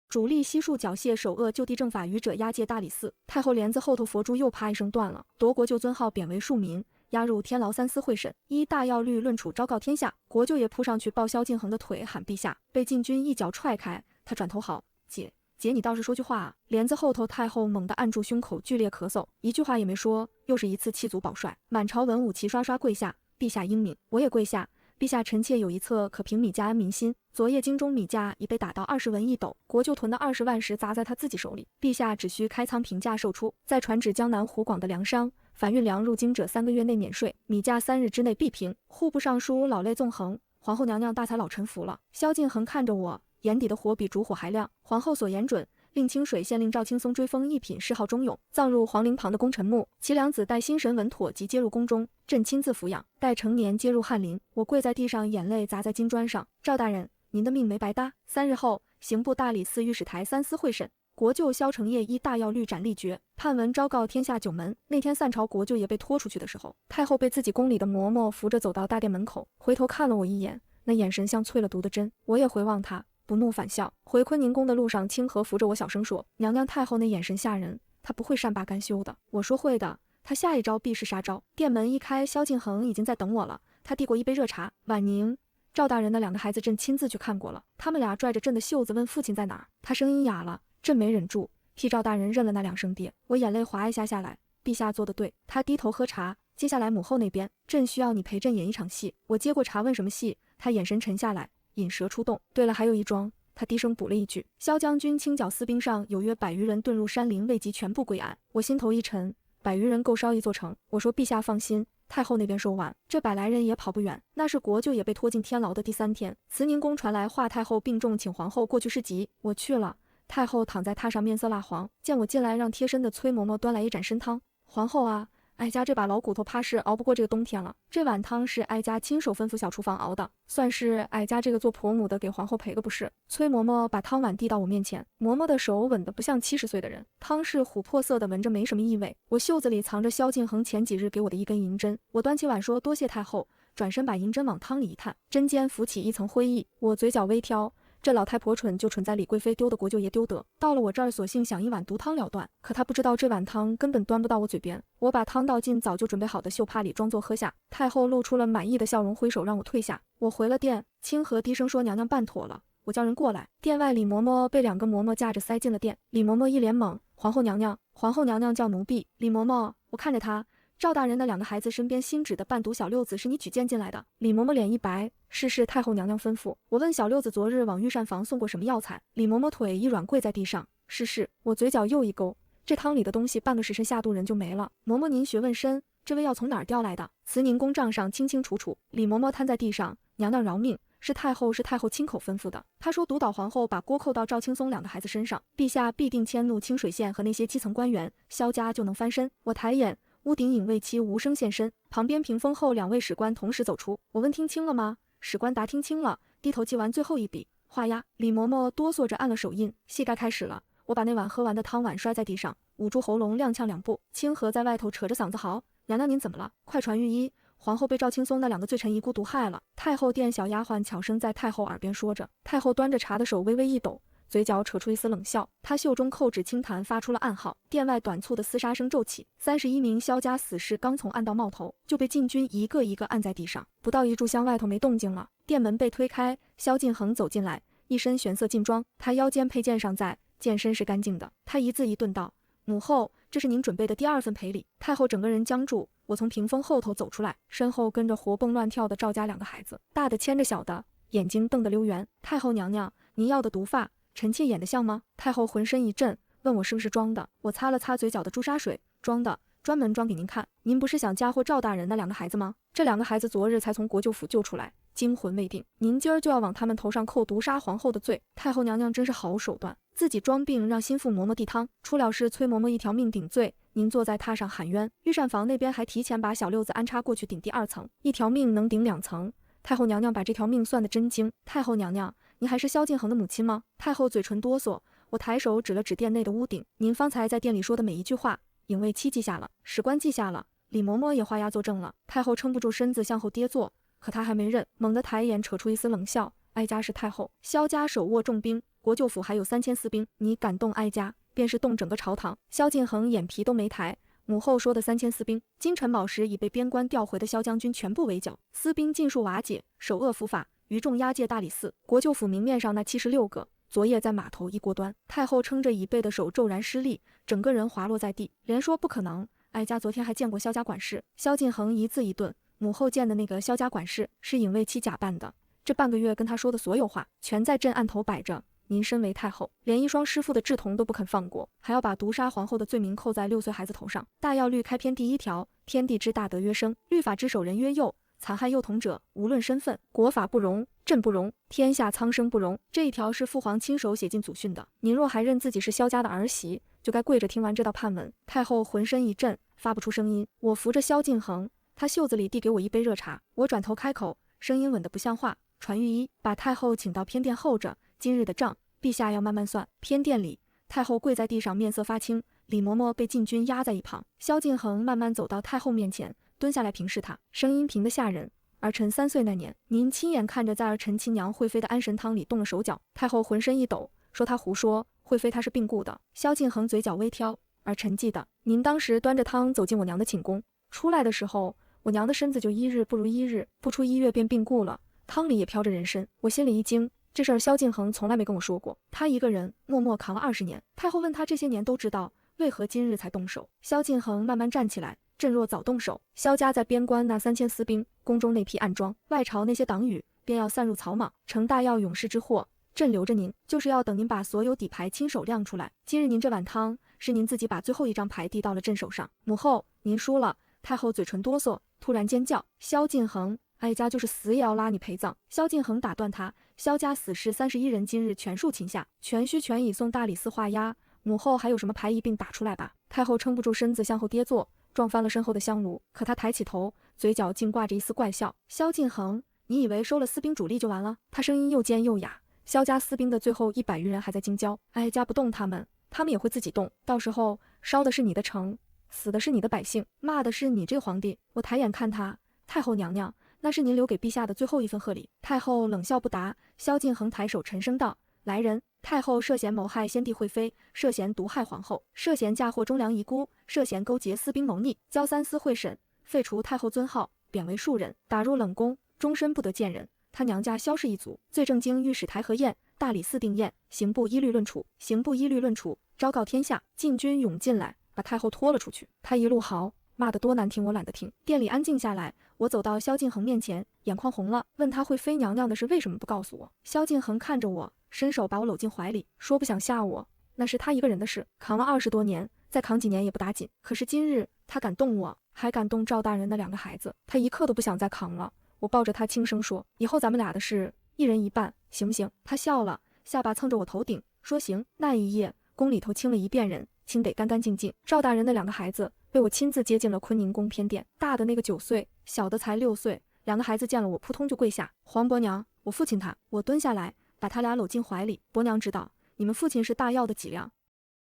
主力悉数缴械，首恶就地正法，愚者押解大理寺。太后帘子后头佛珠又啪一声断了，夺国舅尊号，贬为庶民，押入天牢3司会审，依大要律论处，昭告天下。国舅也扑上去抱萧敬恒的腿，喊陛下，被禁军一脚踹开。他转头好，姐，你倒是说句话啊！帘子后头，太后猛地按住胸口，剧烈咳嗽，一句话也没说，又是一次气足保帅。满朝文武齐刷刷跪下，陛下英明，我也跪下。陛下，臣妾有一策可平米价安民心。昨夜京中米价已被打到20文1斗，国舅囤的20万石砸在他自己手里，陛下只需开仓平价售出，再传旨江南湖广的粮商，凡运粮入京者3个月内免税，米价3日之内必平。户部尚书老泪纵横，皇后娘娘大才老臣服了。萧敬恒看着我，眼底的火比烛火还亮。皇后所言准，令清水县令赵青松追封1品谥号忠勇，葬入皇陵旁的功臣墓。其两子待心神稳妥，即接入宫中，朕亲自抚养，待成年接入翰林。我跪在地上，眼泪砸在金砖上。赵大人，您的命没白搭。3日后，刑部大理寺御史台3司会审，国舅萧承业依大要律斩立决，判文昭告天下9门。那天散朝，国舅爷被拖出去的时候，太后被自己宫里的嬷嬷扶着走到大殿门口，回头看了我一眼，那眼神像淬了毒的针。我也回望他，不怒反笑。回坤宁宫的路上，清河扶着我小声说，娘娘太后那眼神吓人，她不会善罢甘休的。我说会的，她下一招必是杀招。殿门一开，萧敬恒已经在等我了，他递过一杯热茶。婉宁，赵大人的2个孩子朕亲自去看过了，他们俩拽着朕的袖子问父亲在哪儿。他声音哑了，朕没忍住，替赵大人认了那2声爹。我眼泪滑一下下来，陛下做得对。他低头喝茶，接下来母后那边，朕需要你陪朕演一场戏。我接过茶问什么戏，他眼神沉下来，引蛇出洞。对了，还有一桩。他低声补了一句，萧将军清剿私兵上有约100余人遁入山林，未及全部归案。我心头一沉，100余人够烧一座城。我说陛下放心，太后那边说完，这100来人也跑不远。那是国舅也被拖进天牢的第3天。慈宁宫传来华太后病重，请皇后过去侍疾。我去了，太后躺在榻上，面色蜡黄，见我进来，让贴身的崔嬷嬷端来一盏参汤。皇后啊，哀家这把老骨头怕是熬不过这个冬天了。这碗汤是哀家亲手吩咐小厨房熬的，算是哀家这个做婆母的给皇后赔个不是。崔嬷嬷把汤碗递到我面前，嬷嬷的手稳得不像70岁的人，汤是琥珀色的，闻着没什么异味。我袖子里藏着萧敬恒前几日给我的一根银针，我端起碗说多谢太后，转身把银针往汤里一探，针尖浮起一层灰翳。我嘴角微挑，这老太婆蠢就蠢在李贵妃丢的国舅爷丢得，到了我这儿索性想一碗毒汤了断，可她不知道这碗汤根本端不到我嘴边。我把汤倒进早就准备好的袖帕里，装作喝下。太后露出了满意的笑容，挥手让我退下。我回了殿，清河低声说娘娘办妥了，我叫人过来。殿外李嬷嬷被2个嬷嬷架着塞进了殿。李嬷嬷一脸懵，皇后娘娘，皇后娘娘叫奴婢。李嬷嬷，我看着她，赵大人的2个孩子身边新指的伴读小六子是你举荐进来的。李嬷嬷脸一白，是太后娘娘吩咐。我问小六子昨日往御膳房送过什么药材。李嬷嬷腿一软跪在地上，是。我嘴角又一勾，这汤里的东西半个时辰下肚人就没了。嬷嬷您学问深，这味药从哪儿调来的？慈宁宫账上清清楚楚。李嬷嬷瘫在地上，娘娘饶命，是太后亲口吩咐的。她说毒倒皇后，把锅扣到赵青松2个孩子身上，陛下必定迁怒清水县和那些基层官员，萧家就能翻身。我抬眼，屋顶影卫妻无声现身，旁边屏风后2位史官同时走出。我问听清了吗？史官答听清了，低头记完最后一笔，画押。李嬷嬷哆嗦着按了手印，戏该开始了。我把那碗喝完的汤碗摔在地上，捂住喉咙踉跄2步。清河在外头扯着嗓子嚎，娘娘您怎么了？快传御医，皇后被赵青松那2个罪臣遗孤毒害了。太后殿小丫鬟巧声在太后耳边说着。太后端着茶的手微微一抖，嘴角扯出一丝冷笑，她袖中扣指轻弹，发出了暗号。殿外短促的厮杀声骤起，31名萧家死士刚从暗道冒头，就被禁军一个一个按在地上。不到1炷香，外头没动静了。殿门被推开，萧敬恒走进来，一身玄色劲装，他腰间佩剑尚在，剑身是干净的。他一字一顿道：母后，这是您准备的第2份赔礼。太后整个人僵住，我从屏风后头走出来，身后跟着活蹦乱跳的赵家2个孩子，大的牵着小的，眼睛瞪得溜圆。太后娘娘，您要的毒发臣妾演得像吗？太后浑身一震，问我是不是装的。我擦了擦嘴角的朱砂水，装的，专门装给您看。您不是想嫁祸赵大人那2个孩子吗？这2个孩子昨日才从国舅府救出来，惊魂未定，您今儿就要往他们头上扣毒杀皇后的罪。太后娘娘真是好手段，自己装病让心腹嬷嬷递汤，出了事催嬷嬷一条命顶罪。您坐在榻上喊冤，御膳房那边还提前把小六子安插过去顶第2层，一条命能顶2层。太后娘娘把这条命算得真精。太后娘娘，您还是萧敬恒的母亲吗？太后嘴唇哆嗦，我抬手指了指殿内的屋顶，您方才在殿里说的每一句话，影卫妻记下了，史官记下了，李嬷嬷也画押作证了。太后撑不住身子向后跌坐，可她还没认，猛地抬眼扯出一丝冷笑。哀家是太后，萧家手握重兵，国舅府还有3000私兵，你敢动哀家，便是动整个朝堂。萧敬恒眼皮都没抬，母后说的3000私兵，金陈宝石已被边关调回的萧将军全部围剿，私兵尽数瓦解，首恶伏法，余众押解大理寺。国舅府明面上那76个，昨夜在码头一锅端。太后撑着椅背的手骤然失力，整个人滑落在地，连说不可能。哀家昨天还见过萧家管事。萧敬恒一字一顿，母后见的那个萧家管事是影卫妻假扮的，这半个月跟他说的所有话，全在朕案头摆着。您身为太后，连一双师傅的志同都不肯放过，还要把毒杀皇后的罪名扣在6岁孩子头上。大药律开篇第1条，天地之大德曰生，律法之首人曰幼，残害幼童者，无论身份，国法不容，朕不容，天下苍生不容。这一条是父皇亲手写进祖训的。您若还认自己是萧家的儿媳，就该跪着听完这道判文。太后浑身一震，发不出声音。我扶着萧敬恒，他袖子里递给我一杯热茶，我转头开口，声音稳得不像话。传御医，把太后请到偏殿候着，今日的账，陛下要慢慢算。偏殿里，太后跪在地上，面色发青，李嬷嬷被禁军压在一旁。萧敬恒慢慢走到太后面前，蹲下来平视她，声音平得吓人。儿臣3岁那年，您亲眼看着在儿臣亲娘惠妃的安神汤里动了手脚。太后浑身一抖，说她胡说，惠妃她是病故的。萧敬恒嘴角微挑，儿臣记得，您当时端着汤走进我娘的寝宫，出来的时候，我娘的身子就1日不如1日，不出1月便病故了，汤里也飘着人参。我心里一惊，这事儿萧敬恒从来没跟我说过，他一个人默默扛了20年。太后问他这些年都知道，为何今日才动手？萧敬恒慢慢站起来，朕若早动手，萧家在边关那3000私兵，宫中那批暗桩，外朝那些党羽，便要散入草莽，成大药勇士之祸。朕留着您，就是要等您把所有底牌亲手亮出来。今日您这碗汤，是您自己把最后一张牌递到了朕手上。母后，您输了。太后嘴唇哆嗦，突然尖叫：萧敬恒，哀家就是死也要拉你陪葬。萧敬恒打断他，萧家死士31人今日全数擒下，全须全已送大理寺画押。母后还有什么牌一并打出来吧。太后撑不住身子向后跌坐，撞翻了身后的香炉。可她抬起头，嘴角竟挂着一丝怪笑。萧敬恒，你以为收了私兵主力就完了？他声音又尖又哑。萧家私兵的最后100余人还在京郊，哀家不动他们，他们也会自己动，到时候烧的是你的城，死的是你的百姓，骂的是你这个皇帝。我抬眼看他，太后娘娘，那是您留给陛下的最后一份贺礼。太后冷笑不答。萧敬恒抬手沉声道：来人！太后涉嫌谋害先帝惠妃，涉嫌毒害皇后，涉嫌嫁祸忠良遗孤，涉嫌勾结私兵谋逆，交3司会审，废除太后尊号，贬为庶人，打入冷宫，终身不得见人。他娘家萧氏一族，罪证经御史台核验，大理寺定验，刑部依律论处，刑部依律论处，昭告天下。禁军涌进来，把太后拖了出去。他一路嚎，骂得多难听我懒得听。店里安静下来，我走到萧敬恒面前，眼眶红了，问他惠妃娘娘的事为什么不告诉我。萧敬恒看着我，伸手把我搂进怀里，说不想吓我，那是他一个人的事，扛了20多年，再扛几年也不打紧。可是今日他敢动我，还敢动赵大人的2个孩子，他一刻都不想再扛了。我抱着他轻声说，以后咱们俩的事一人一半，行不行？他笑了，下巴蹭着我头顶，说行。那一夜宫里头清了一遍人，清得干干净净。赵大人的2个孩子被我亲自接进了坤宁宫偏殿，大的那个9岁，小的才6岁。2个孩子见了我扑通就跪下，皇伯娘，我父亲他。我蹲下来把他俩搂进怀里，伯娘知道你们父亲是大药的脊梁，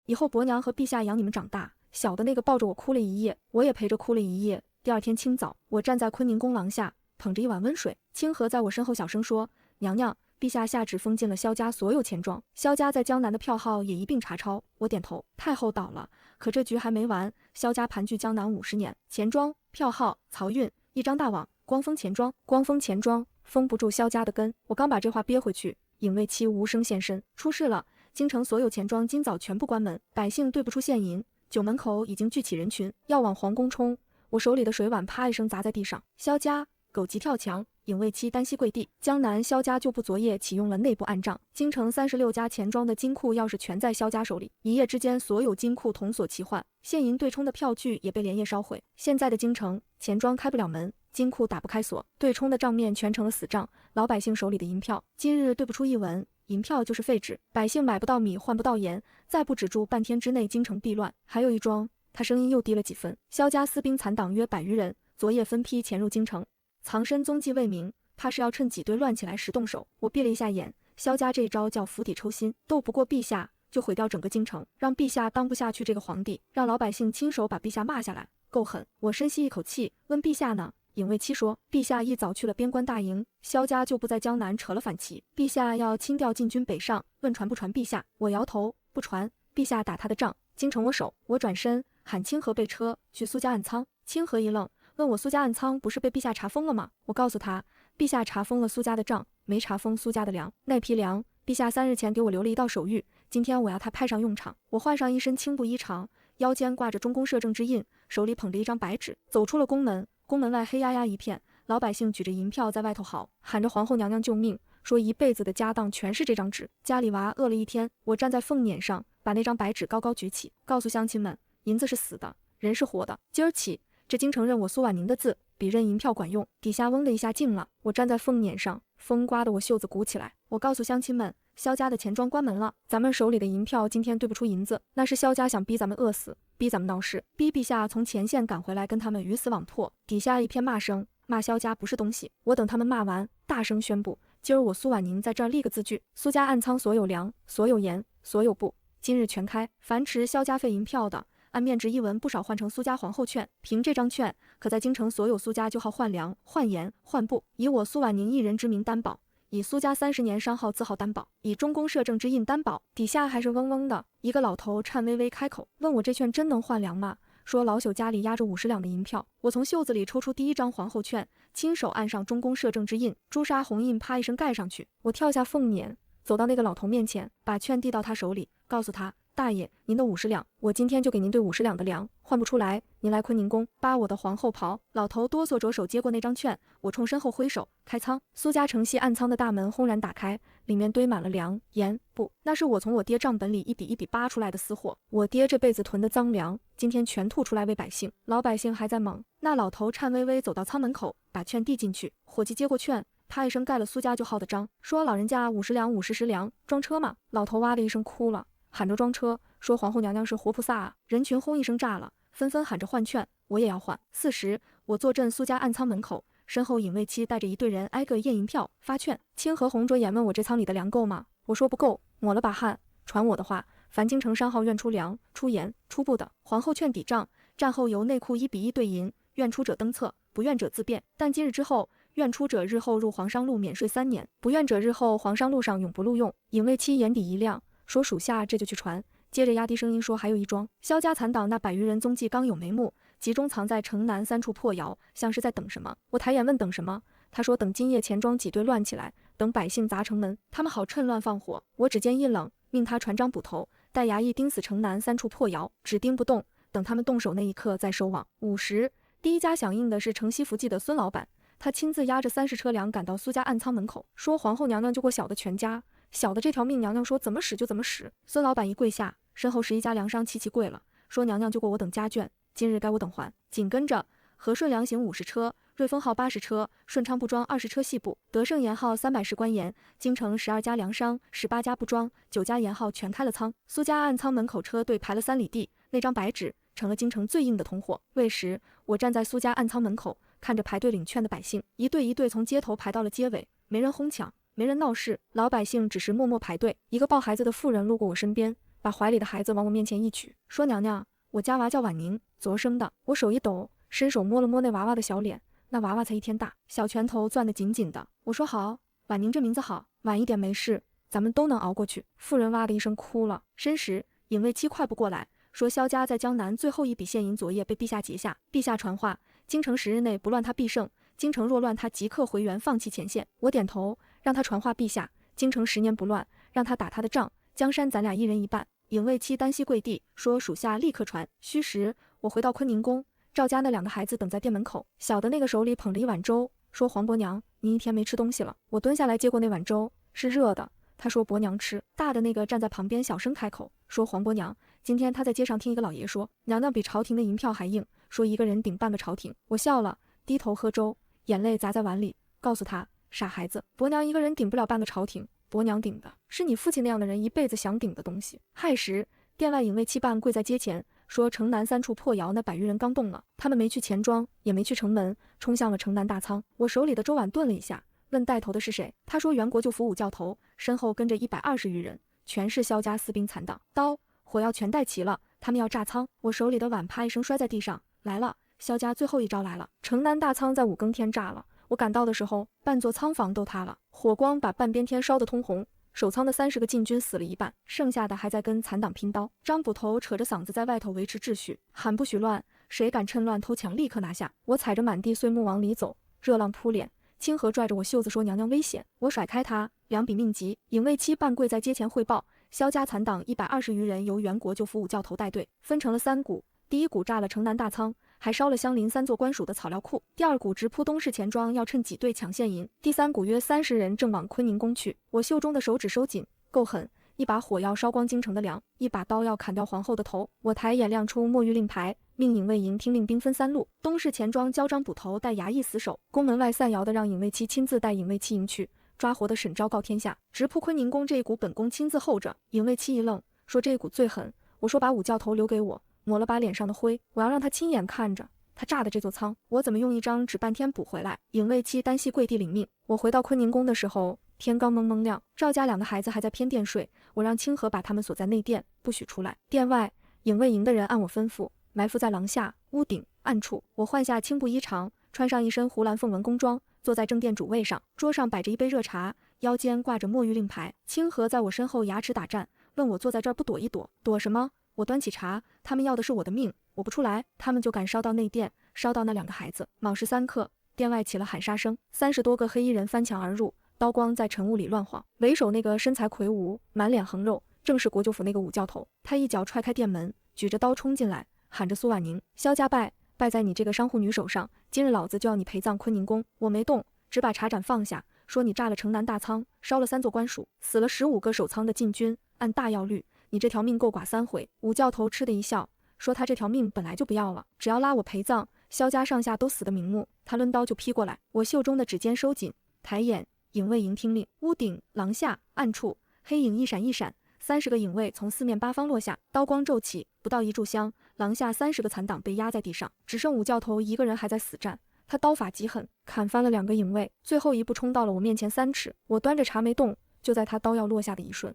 以后伯娘和陛下养你们长大。小的那个抱着我哭了一夜，我也陪着哭了一夜。第2天清早，我站在坤宁宫廊下，捧着一碗温水，清河在我身后小声说，娘娘，陛下下旨封禁了萧家所有钱庄，萧家在江南的票号也一并查抄。我点头。太后倒了，可这局还没完。萧家盘踞江南50年，钱庄、票号、漕运，一张大网，光封钱庄，光封钱庄，封不住萧家的根。我刚把这话憋回去，影卫妻无声现身，出事了，京城所有钱庄今早全部关门，百姓兑不出现银，九门口已经聚起人群，要往皇宫冲。我手里的水碗啪一声砸在地上。萧家，狗急跳墙，影卫七单膝跪地。江南萧家旧部昨夜启用了内部暗账，京城36家钱庄的金库钥匙全在萧家手里，一夜之间所有金库同锁齐换，现银对冲的票据也被连夜烧毁。现在的京城钱庄开不了门，金库打不开锁，对冲的账面全成了死账，老百姓手里的银票今日兑不出一文，银票就是废纸，百姓买不到米换不到盐，再不止住半天之内京城必乱。还有一桩，他声音又低了几分，萧家私兵残党约100余人，昨夜分批潜入京城，藏身踪迹未明，怕是要趁挤兑乱起来时动手。我闭了一下眼，萧家这招叫釜底抽薪，斗不过陛下就毁掉整个京城，让陛下当不下去这个皇帝，让老百姓亲手把陛下骂下来，够狠。我深吸一口气，问陛下呢？影卫七说，陛下一早去了边关大营，萧家就不在江南扯了反旗，陛下要亲调禁军北上，问传不传陛下。我摇头，不传，陛下打他的仗，京城我守。我转身喊清河备车去苏家暗仓。清河一愣，问我苏家暗仓不是被陛下查封了吗？我告诉他，陛下查封了苏家的账，没查封苏家的粮。那批粮，陛下3日前给我留了一道手谕，今天我要他派上用场。我换上一身青布衣裳，腰间挂着中宫摄政之印，手里捧着一张白纸，走出了宫门。宫门外黑压压一片，老百姓举着银票在外头嚎，喊着皇后娘娘救命，说一辈子的家当全是这张纸，家里娃饿了一天。我站在凤辇上，把那张白纸高高举起，告诉乡亲们，银子是死的，人是活的。今儿起，这京城认我苏婉宁的字，比认银票管用。底下嗡的一下静了，我站在凤辇上，风刮得我袖子鼓起来。我告诉乡亲们，萧家的钱庄关门了，咱们手里的银票今天兑不出银子，那是萧家想逼咱们饿死，逼咱们闹事，逼陛下从前线赶回来跟他们鱼死网破。底下一片骂声，骂萧家不是东西。我等他们骂完，大声宣布，今儿我苏婉宁在这儿立个字据，苏家暗仓所有粮、所有盐、所有布，今日全开，凡持萧家废银票的，按面值一文不少换成苏家皇后券，凭这张券，可在京城所有苏家就好换粮、换盐、换布，以我苏婉宁一人之名担保，以苏家30年商号字号担保，以中宫摄政之印担保。底下还是嗡嗡的。一个老头颤巍巍开口，问我这券真能换粮吗？说老朽家里压着50两的银票。我从袖子里抽出第一张皇后券，亲手按上中宫摄政之印，朱砂红印啪一声盖上去。我跳下凤辇，走到那个老头面前，把券递到他手里，告诉他，大爷，您的50两，我今天就给您兑50两的粮，换不出来，您来坤宁宫扒我的皇后袍。老头哆嗦着手接过那张券，我冲身后挥手，开仓。苏家城西暗仓的大门轰然打开，里面堆满了粮、盐、布，那是我从我爹账本里一笔一笔扒出来的私货。我爹这辈子囤的赃粮，今天全吐出来喂百姓，老百姓还在猛。那老头颤巍巍走到仓门口，把券递进去，伙计接过券，啪一声盖了苏家旧号的章，说老人家50两50食粮，装车吗？老头哇的一声哭了，喊着装车，说皇后娘娘是活菩萨啊！人群轰一声炸了，纷纷喊着换券，我也要换。4时，我坐镇苏家暗仓门口，身后影卫七带着一队人挨个验银票发券。清河红着眼问我这仓里的粮够吗？我说不够，抹了把汗。传我的话，凡京城商号愿出粮、出盐、出布的，皇后券抵账，战后由内库1比1兑银，愿出者登册，不愿者自便。但今日之后，愿出者日后入皇商路免税3年，不愿者日后皇商路上永不录用。影卫七眼底一亮，说属下这就去传。接着压低声音说，还有一桩，萧家残党那100余人踪迹刚有眉目，集中藏在城南3处破窑，像是在等什么。我抬眼问等什么，他说等今夜钱庄挤兑乱起来，等百姓砸城门，他们好趁乱放火。我指尖一冷，命他传张捕头，带衙役盯死城南3处破窑，只盯不动，等他们动手那一刻再收网。5时，第一家响应的是城西福记的孙老板，他亲自押着30车粮赶到苏家暗仓门口，说皇后娘娘救过小的全家，小的这条命娘娘说怎么使就怎么使。孙老板一跪下，身后11家粮商齐齐跪了，说娘娘救过我等家眷，今日该我等还。紧跟着和顺粮行50车，瑞丰号80车，顺昌布庄20车细布，德胜盐号310官盐，京城12家粮商18家布庄9家盐号全开了仓。苏家暗仓门口车队排了3里地，那张白纸成了京城最硬的通货。未时，我站在苏家暗仓门口，看着排队领券的百姓，一队一队从街头排到了街尾，没人哄抢，没人闹事，老百姓只是默默排队。一个抱孩子的妇人路过我身边，把怀里的孩子往我面前一举，说娘娘，我家娃叫婉宁，昨生的。我手一抖，伸手摸了摸那娃娃的小脸，那娃娃才1天大，小拳头攥得紧紧的。我说好，婉宁这名字好，晚一点没事，咱们都能熬过去。妇人哇的一声哭了。申时，影卫七快步过来，说萧家在江南最后一笔现银昨夜被陛下劫下，陛下传话，京城10日内不乱他必胜，京城若乱他即刻回援放弃前线。我点头，让他传话陛下，京城10年不乱，让他打他的仗，江山咱俩一人一半。影卫七单膝跪地，说属下立刻传。虚时，我回到坤宁宫，赵家那2个孩子等在店门口，小的那个手里捧着一碗粥，说黄伯娘，您一天没吃东西了。我蹲下来接过那碗粥，是热的。他说伯娘吃。大的那个站在旁边小声开口说黄伯娘，今天他在街上听一个老爷说，娘娘比朝廷的银票还硬，说一个人顶半个朝廷。我笑了，低头喝粥，眼泪砸在碗里，告诉他，傻孩子，伯娘一个人顶不了半个朝廷，伯娘顶的是你父亲那样的人一辈子想顶的东西。亥时，殿外影卫七办跪在街前，说城南3处破窑那100余人刚动了，他们没去钱庄，也没去城门，冲向了城南大仓。我手里的粥碗顿了一下，问带头的是谁？他说袁国舅府5教头，身后跟着120余人，全是萧家私兵残党，刀火药全带齐了，他们要炸仓。我手里的碗啪一声摔在地上，来了，萧家最后一招来了。城南大仓在5更天炸了，我赶到的时候，半座仓房都塌了，火光把半边天烧得通红。守仓的30个禁军死了一半，剩下的还在跟残党拼刀。张捕头扯着嗓子在外头维持秩序，喊不许乱，谁敢趁乱偷抢立刻拿下。我踩着满地碎木往里走，热浪扑脸。清河拽着我袖子说娘娘危险，我甩开他，两笔命急。影卫七半跪在街前汇报，萧家残党120余人由袁国舅府5教头带队，分成了3股。第一股炸了城南大仓，还烧了相邻3座官署的草料库。第2股直扑东市钱庄，要趁挤兑抢现银。第3股约30人正往坤宁宫去。我袖中的手指收紧，够狠，一把火药烧光京城的粮，一把刀要砍掉皇后的头。我抬眼亮出墨玉令牌，命影卫营听令兵分3路。东市钱庄交张捕头带衙役死守，宫门外散谣的让影卫七亲自带影卫七营去，抓活的审昭告天下。直扑坤宁宫这一股本宫亲自候着。影卫七一愣，说这一股最狠。我说把5教头留给我，抹了把脸上的灰，我要让他亲眼看着他炸的这座仓，我怎么用1张纸半天补回来。影卫七单膝跪地领命。我回到坤宁宫的时候，天刚蒙蒙亮，赵家2个孩子还在偏殿睡，我让清河把他们锁在内殿，不许出来。殿外，影卫营的人按我吩咐，埋伏在廊下、屋顶、暗处。我换下青布衣裳，穿上一身湖蓝凤纹宫装，坐在正殿主位上，桌上摆着一杯热茶，腰间挂着墨玉令牌。清河在我身后牙齿打颤，问我坐在这儿不躲一躲，躲什么？我端起茶，他们要的是我的命，我不出来，他们就敢烧到内殿，烧到那2个孩子。卯时3刻，殿外起了喊杀声，30多个黑衣人翻墙而入，刀光在晨雾里乱晃。为首那个身材魁梧，满脸横肉，正是国舅府那个5教头。他一脚踹开殿门，举着刀冲进来，喊着苏婉宁，萧家败在你这个商户女手上，今日老子就要你陪葬坤宁宫。我没动，只把茶盏放下，说你炸了城南大仓，烧了3座官署，死了15个守仓的禁军，按大要律，你这条命够剐3回。5教头嗤的一笑，说他这条命本来就不要了，只要拉我陪葬，萧家上下都死得瞑目。他抡刀就劈过来，我袖中的指尖收紧，抬眼，影卫营听令，屋顶、廊下、暗处，黑影一闪一闪，30个影卫从4面8方落下，刀光骤起，不到1炷香，廊下30个残党被压在地上，只剩5教头一个人还在死战。他刀法极狠，砍翻了2个影卫，最后一步冲到了我面前3尺。我端着茶没动，就在他刀要落下的一瞬，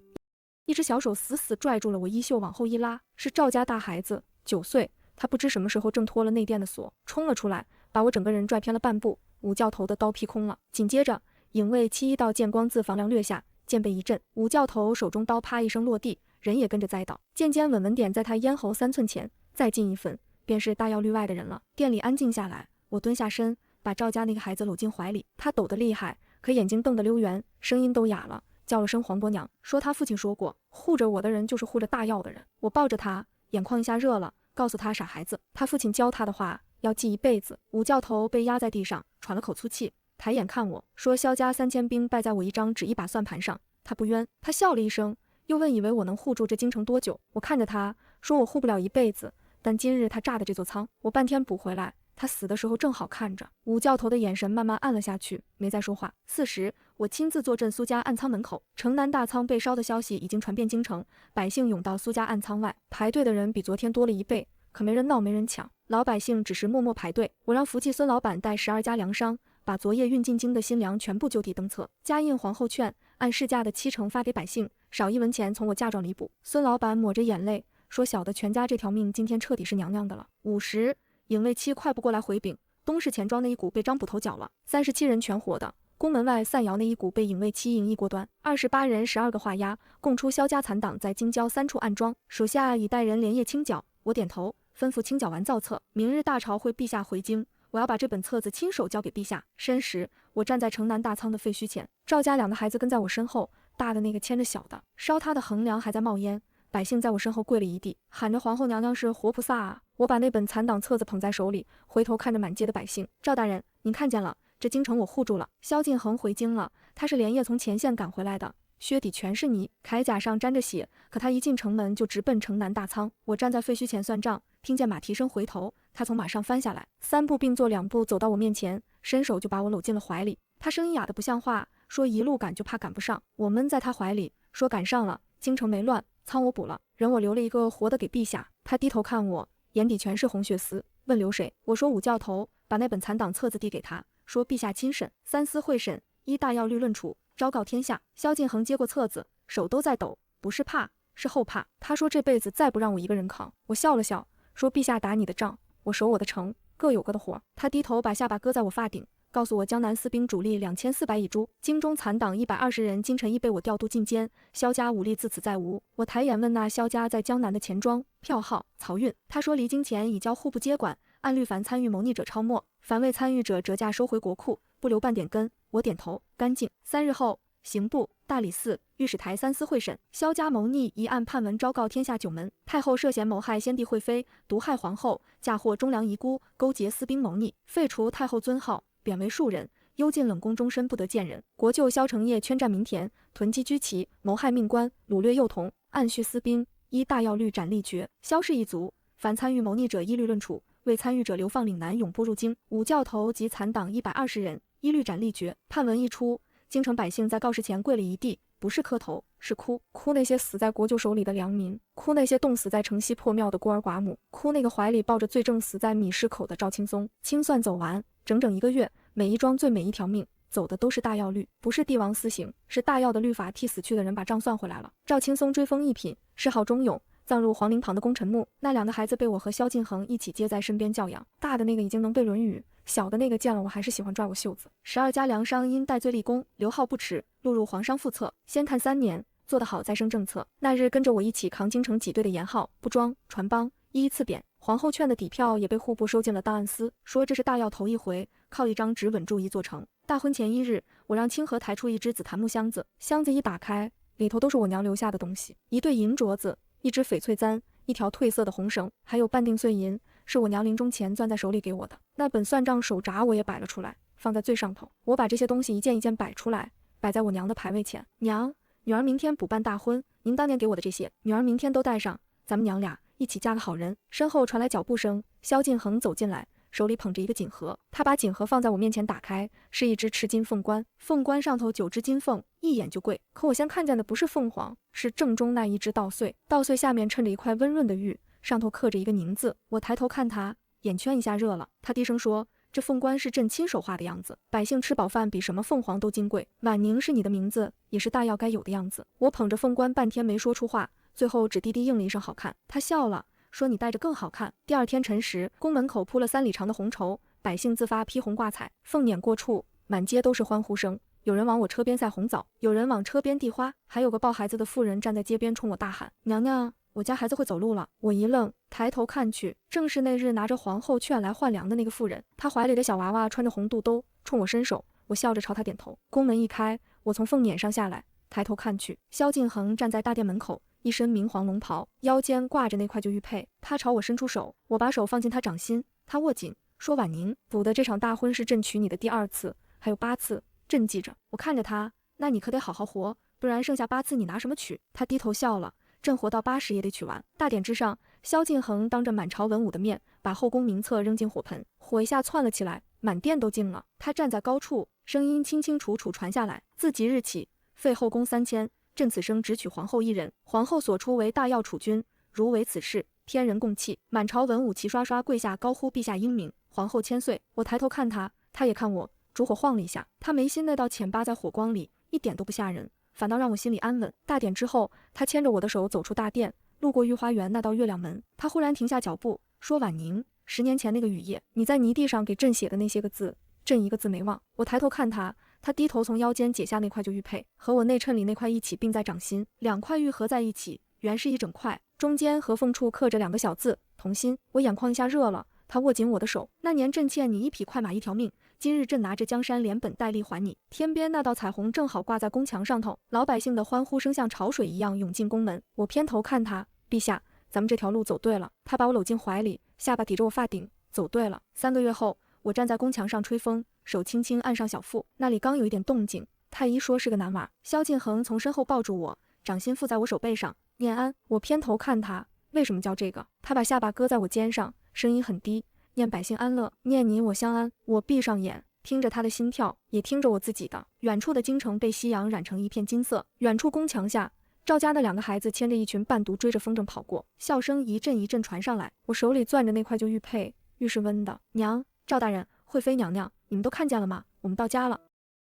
一只小手死死拽住了我衣袖，往后一拉，是赵家大孩子9岁，他不知什么时候挣脱了内殿的锁，冲了出来，把我整个人拽偏了半步。5教头的刀劈空了，紧接着影卫7一道剑光自房梁掠下，剑背一震，5教头手中刀啪一声落地，人也跟着栽倒，剑尖稳稳点在他咽喉3寸前，再近1分，便是大药律外的人了。店里安静下来，我蹲下身，把赵家那个孩子搂进怀里，他抖得厉害，可眼睛瞪得溜圆，声音都哑了，叫了声黄伯娘，说他父亲说过，护着我的人就是护着大药的人。我抱着他，眼眶一下热了，告诉他傻孩子，他父亲教他的话要记一辈子。5教头被压在地上，喘了口粗气，抬眼看我说，萧家3000兵败在我1张纸1把算盘上，他不冤。他笑了一声，又问以为我能护住这京城多久。我看着他说，我护不了一辈子，但今日他炸的这座仓，我半天补回来，他死的时候正好看着。5教头的眼神慢慢暗了下去，没再说话。4时，我亲自坐镇苏家暗仓门口，城南大仓被烧的消息已经传遍京城，百姓涌到苏家暗仓外，排队的人比昨天多了1倍，可没人闹没人抢，老百姓只是默默排队。我让福气孙老板带12家粮商，把昨夜运进京的新粮全部就地登册，加印皇后券，按市价的70%发给百姓，少1文钱从我嫁妆里补。孙老板抹着眼泪说，小的全家这条命今天彻底是娘娘的了。5时，影卫七快步过来回禀，东市钱庄那一股被张捕头缴了，37人全活的。宫门外散窑那一股被影卫七营一锅端，28人12个画押，供出萧家残党在京郊3处暗桩，属下已带人连夜清剿。我点头，吩咐清剿完造册，明日大朝会陛下回京，我要把这本册子亲手交给陛下。申时，我站在城南大仓的废墟前，赵家2个孩子跟在我身后，大的那个牵着小的，烧他的横梁还在冒烟。百姓在我身后跪了一地，喊着皇后娘娘是活菩萨啊！我把那本残党册子捧在手里，回头看着满街的百姓，赵大人，您看见了，这京城我护住了。萧敬恒回京了，他是连夜从前线赶回来的，靴底全是泥，铠甲上沾着血。可他一进城门就直奔城南大仓。我站在废墟前算账，听见马蹄声回头，他从马上翻下来，3步并作2步走到我面前，伸手就把我搂进了怀里。他声音哑得不像话，说一路赶就怕赶不上。我闷在他怀里，说赶上了，京城没乱，仓我补了，人我留了一个活的给陛下。他低头看我，眼底全是红血丝，问留谁？我说武教头，把那本残党册子递给他，说陛下亲审，3司会审，依大要律论处，昭告天下。萧敬恒接过册子，手都在抖，不是怕，是后怕。他说这辈子再不让我一个人扛。我笑了笑，说陛下打你的仗，我守我的城，各有各的活。他低头把下巴搁在我发顶，告诉我江南司兵主力2400已诛，京中残党120人，今晨亦被我调度进监，萧家武力自此再无。我抬眼问那萧家在江南的钱庄、票号、漕运，他说离京前已交户部接管，按律凡参与谋逆者抄没，凡未参与者折价收回国库，不留半点根。我点头，干净。3日后，刑部、大理寺、御史台3司会审，萧家谋逆一案判文昭告天下9门。太后涉嫌谋害先帝惠妃，毒害皇后，嫁祸忠良遗孤，勾结私兵谋逆，废除太后尊号，贬为庶人，幽禁冷宫终身，不得见人。国舅萧承业圈占民田，囤积居奇，谋害命官，掳掠幼童，暗蓄私兵，依大要律斩立决。萧氏一族，凡参与谋逆者依律论处，未参与者流放岭南，永不入京。武教头及残党120人，依律斩立决。判文一出，京城百姓在告示前跪了一地，不是磕头，是哭。哭那些死在国舅手里的良民，哭那些冻死在城西破庙的孤儿寡母，哭那个怀里抱着罪证死在米市口的赵青松。清算走完，整整1个月，每一桩罪每一条命，走的都是大要律，不是帝王私刑，是大要的律法替死去的人把账算回来了。赵青松追封一品，谥号忠勇，葬入皇陵旁的功臣墓。那2个孩子被我和萧敬恒一起接在身边教养，大的那个已经能背论语，小的那个见了我还是喜欢抓我袖子。12家粮商因戴罪立功，刘浩不耻，录入皇商副册，先看3年，做得好再升正册。那日跟着我一起扛京城挤兑的严浩、不庄、传帮一一赐贬，皇后券的底票也被户部收进了档案司，说这是大要头一回靠一张纸稳住一座城。大婚前1日，我让清河抬出一只紫檀木箱子，箱子一打开，里头都是我娘留下的东西，一对银镯子，一只翡翠簪，一条褪色的红绳，还有半锭碎银，是我娘临终前攥在手里给我的。那本算账手札我也摆了出来，放在最上头。我把这些东西一件一件摆出来，摆在我娘的牌位前。娘，女儿明天补办大婚，您当年给我的这些，女儿明天都带上，咱们娘俩一起嫁个好人。身后传来脚步声，萧敬恒走进来，手里捧着一个锦盒，他把锦盒放在我面前打开，是一只赤金凤冠，凤冠上头9只金凤，一眼就贵。可我先看见的不是凤凰，是正中那一只稻穗，稻穗下面衬着一块温润的玉，上头刻着一个宁字。我抬头看他，眼圈一下热了。他低声说，这凤冠是朕亲手画的样子，百姓吃饱饭比什么凤凰都金贵。婉宁是你的名字，也是大要该有的样子。我捧着凤冠半天没说出话，最后只低低应了一声好看。他笑了，说你戴着更好看。第2天辰时，宫门口铺了3里长的红绸，百姓自发披红挂彩，凤辇过处，满街都是欢呼声。有人往我车边塞红枣，有人往车边递花，还有个抱孩子的妇人站在街边冲我大喊，娘娘，我家孩子会走路了。我一愣，抬头看去，正是那日拿着皇后券来换粮的那个妇人，她怀里的小娃娃穿着红肚兜，冲我伸手，我笑着朝她点头。宫门一开，我从凤辇上下来，抬头看去，萧敬恒站在大殿门口，一身明黄龙袍，腰间挂着那块旧玉佩。他朝我伸出手，我把手放进他掌心，他握紧，说婉宁，补的这场大婚是朕娶你的第2次，还有8次，朕记着。我看着他，那你可得好好活，不然剩下8次你拿什么娶？他低头笑了，朕活到80也得娶完。大典之上，萧敬恒当着满朝文武的面，把后宫名册扔进火盆，火一下窜了起来，满殿都惊了。他站在高处，声音清清楚楚传下来，自即日起，废后宫3000，朕此生只娶皇后1人，皇后所出为大要储君，如为此事，天人共泣。满朝文武齐刷刷跪下，高呼陛下英明，皇后千岁。我抬头看他，他也看我，烛火晃了一下，他眉心那道浅疤在火光里一点都不吓人，反倒让我心里安稳。大典之后，他牵着我的手走出大殿，路过御花园那道月亮门，他忽然停下脚步，说婉宁，10年前那个雨夜，你在泥地上给朕写的那些个字，朕一个字没忘。我抬头看他，他低头从腰间解下那块旧玉佩，和我内衬里那块一起并在掌心，2块玉合在一起，原是一整块，中间合缝处刻着2个小字，同心。我眼眶一下热了，他握紧我的手，那年朕欠你1匹快马1条命，今日朕拿着江山连本带利还你。天边那道彩虹正好挂在宫墙上头，老百姓的欢呼声像潮水一样涌进宫门。我偏头看他，陛下，咱们这条路走对了。他把我搂进怀里，下巴抵着我发顶，走对了。3个月后，我站在宫墙上吹风，手轻轻按上小腹，那里刚有一点动静。太医说是个男娃。萧敬腾从身后抱住我，掌心附在我手背上。念安，我偏头看他，为什么叫这个？他把下巴搁在我肩上，声音很低，念百姓安乐，念你我相安。我闭上眼，听着他的心跳，也听着我自己的。远处的京城被夕阳染成一片金色，远处宫墙下，赵家的2个孩子牵着一群伴读追着风筝跑过，笑声一阵一阵传上来。我手里攥着那块旧玉佩，玉是温的。娘，赵大人，惠妃娘娘，你们都看见了吗？我们到家了。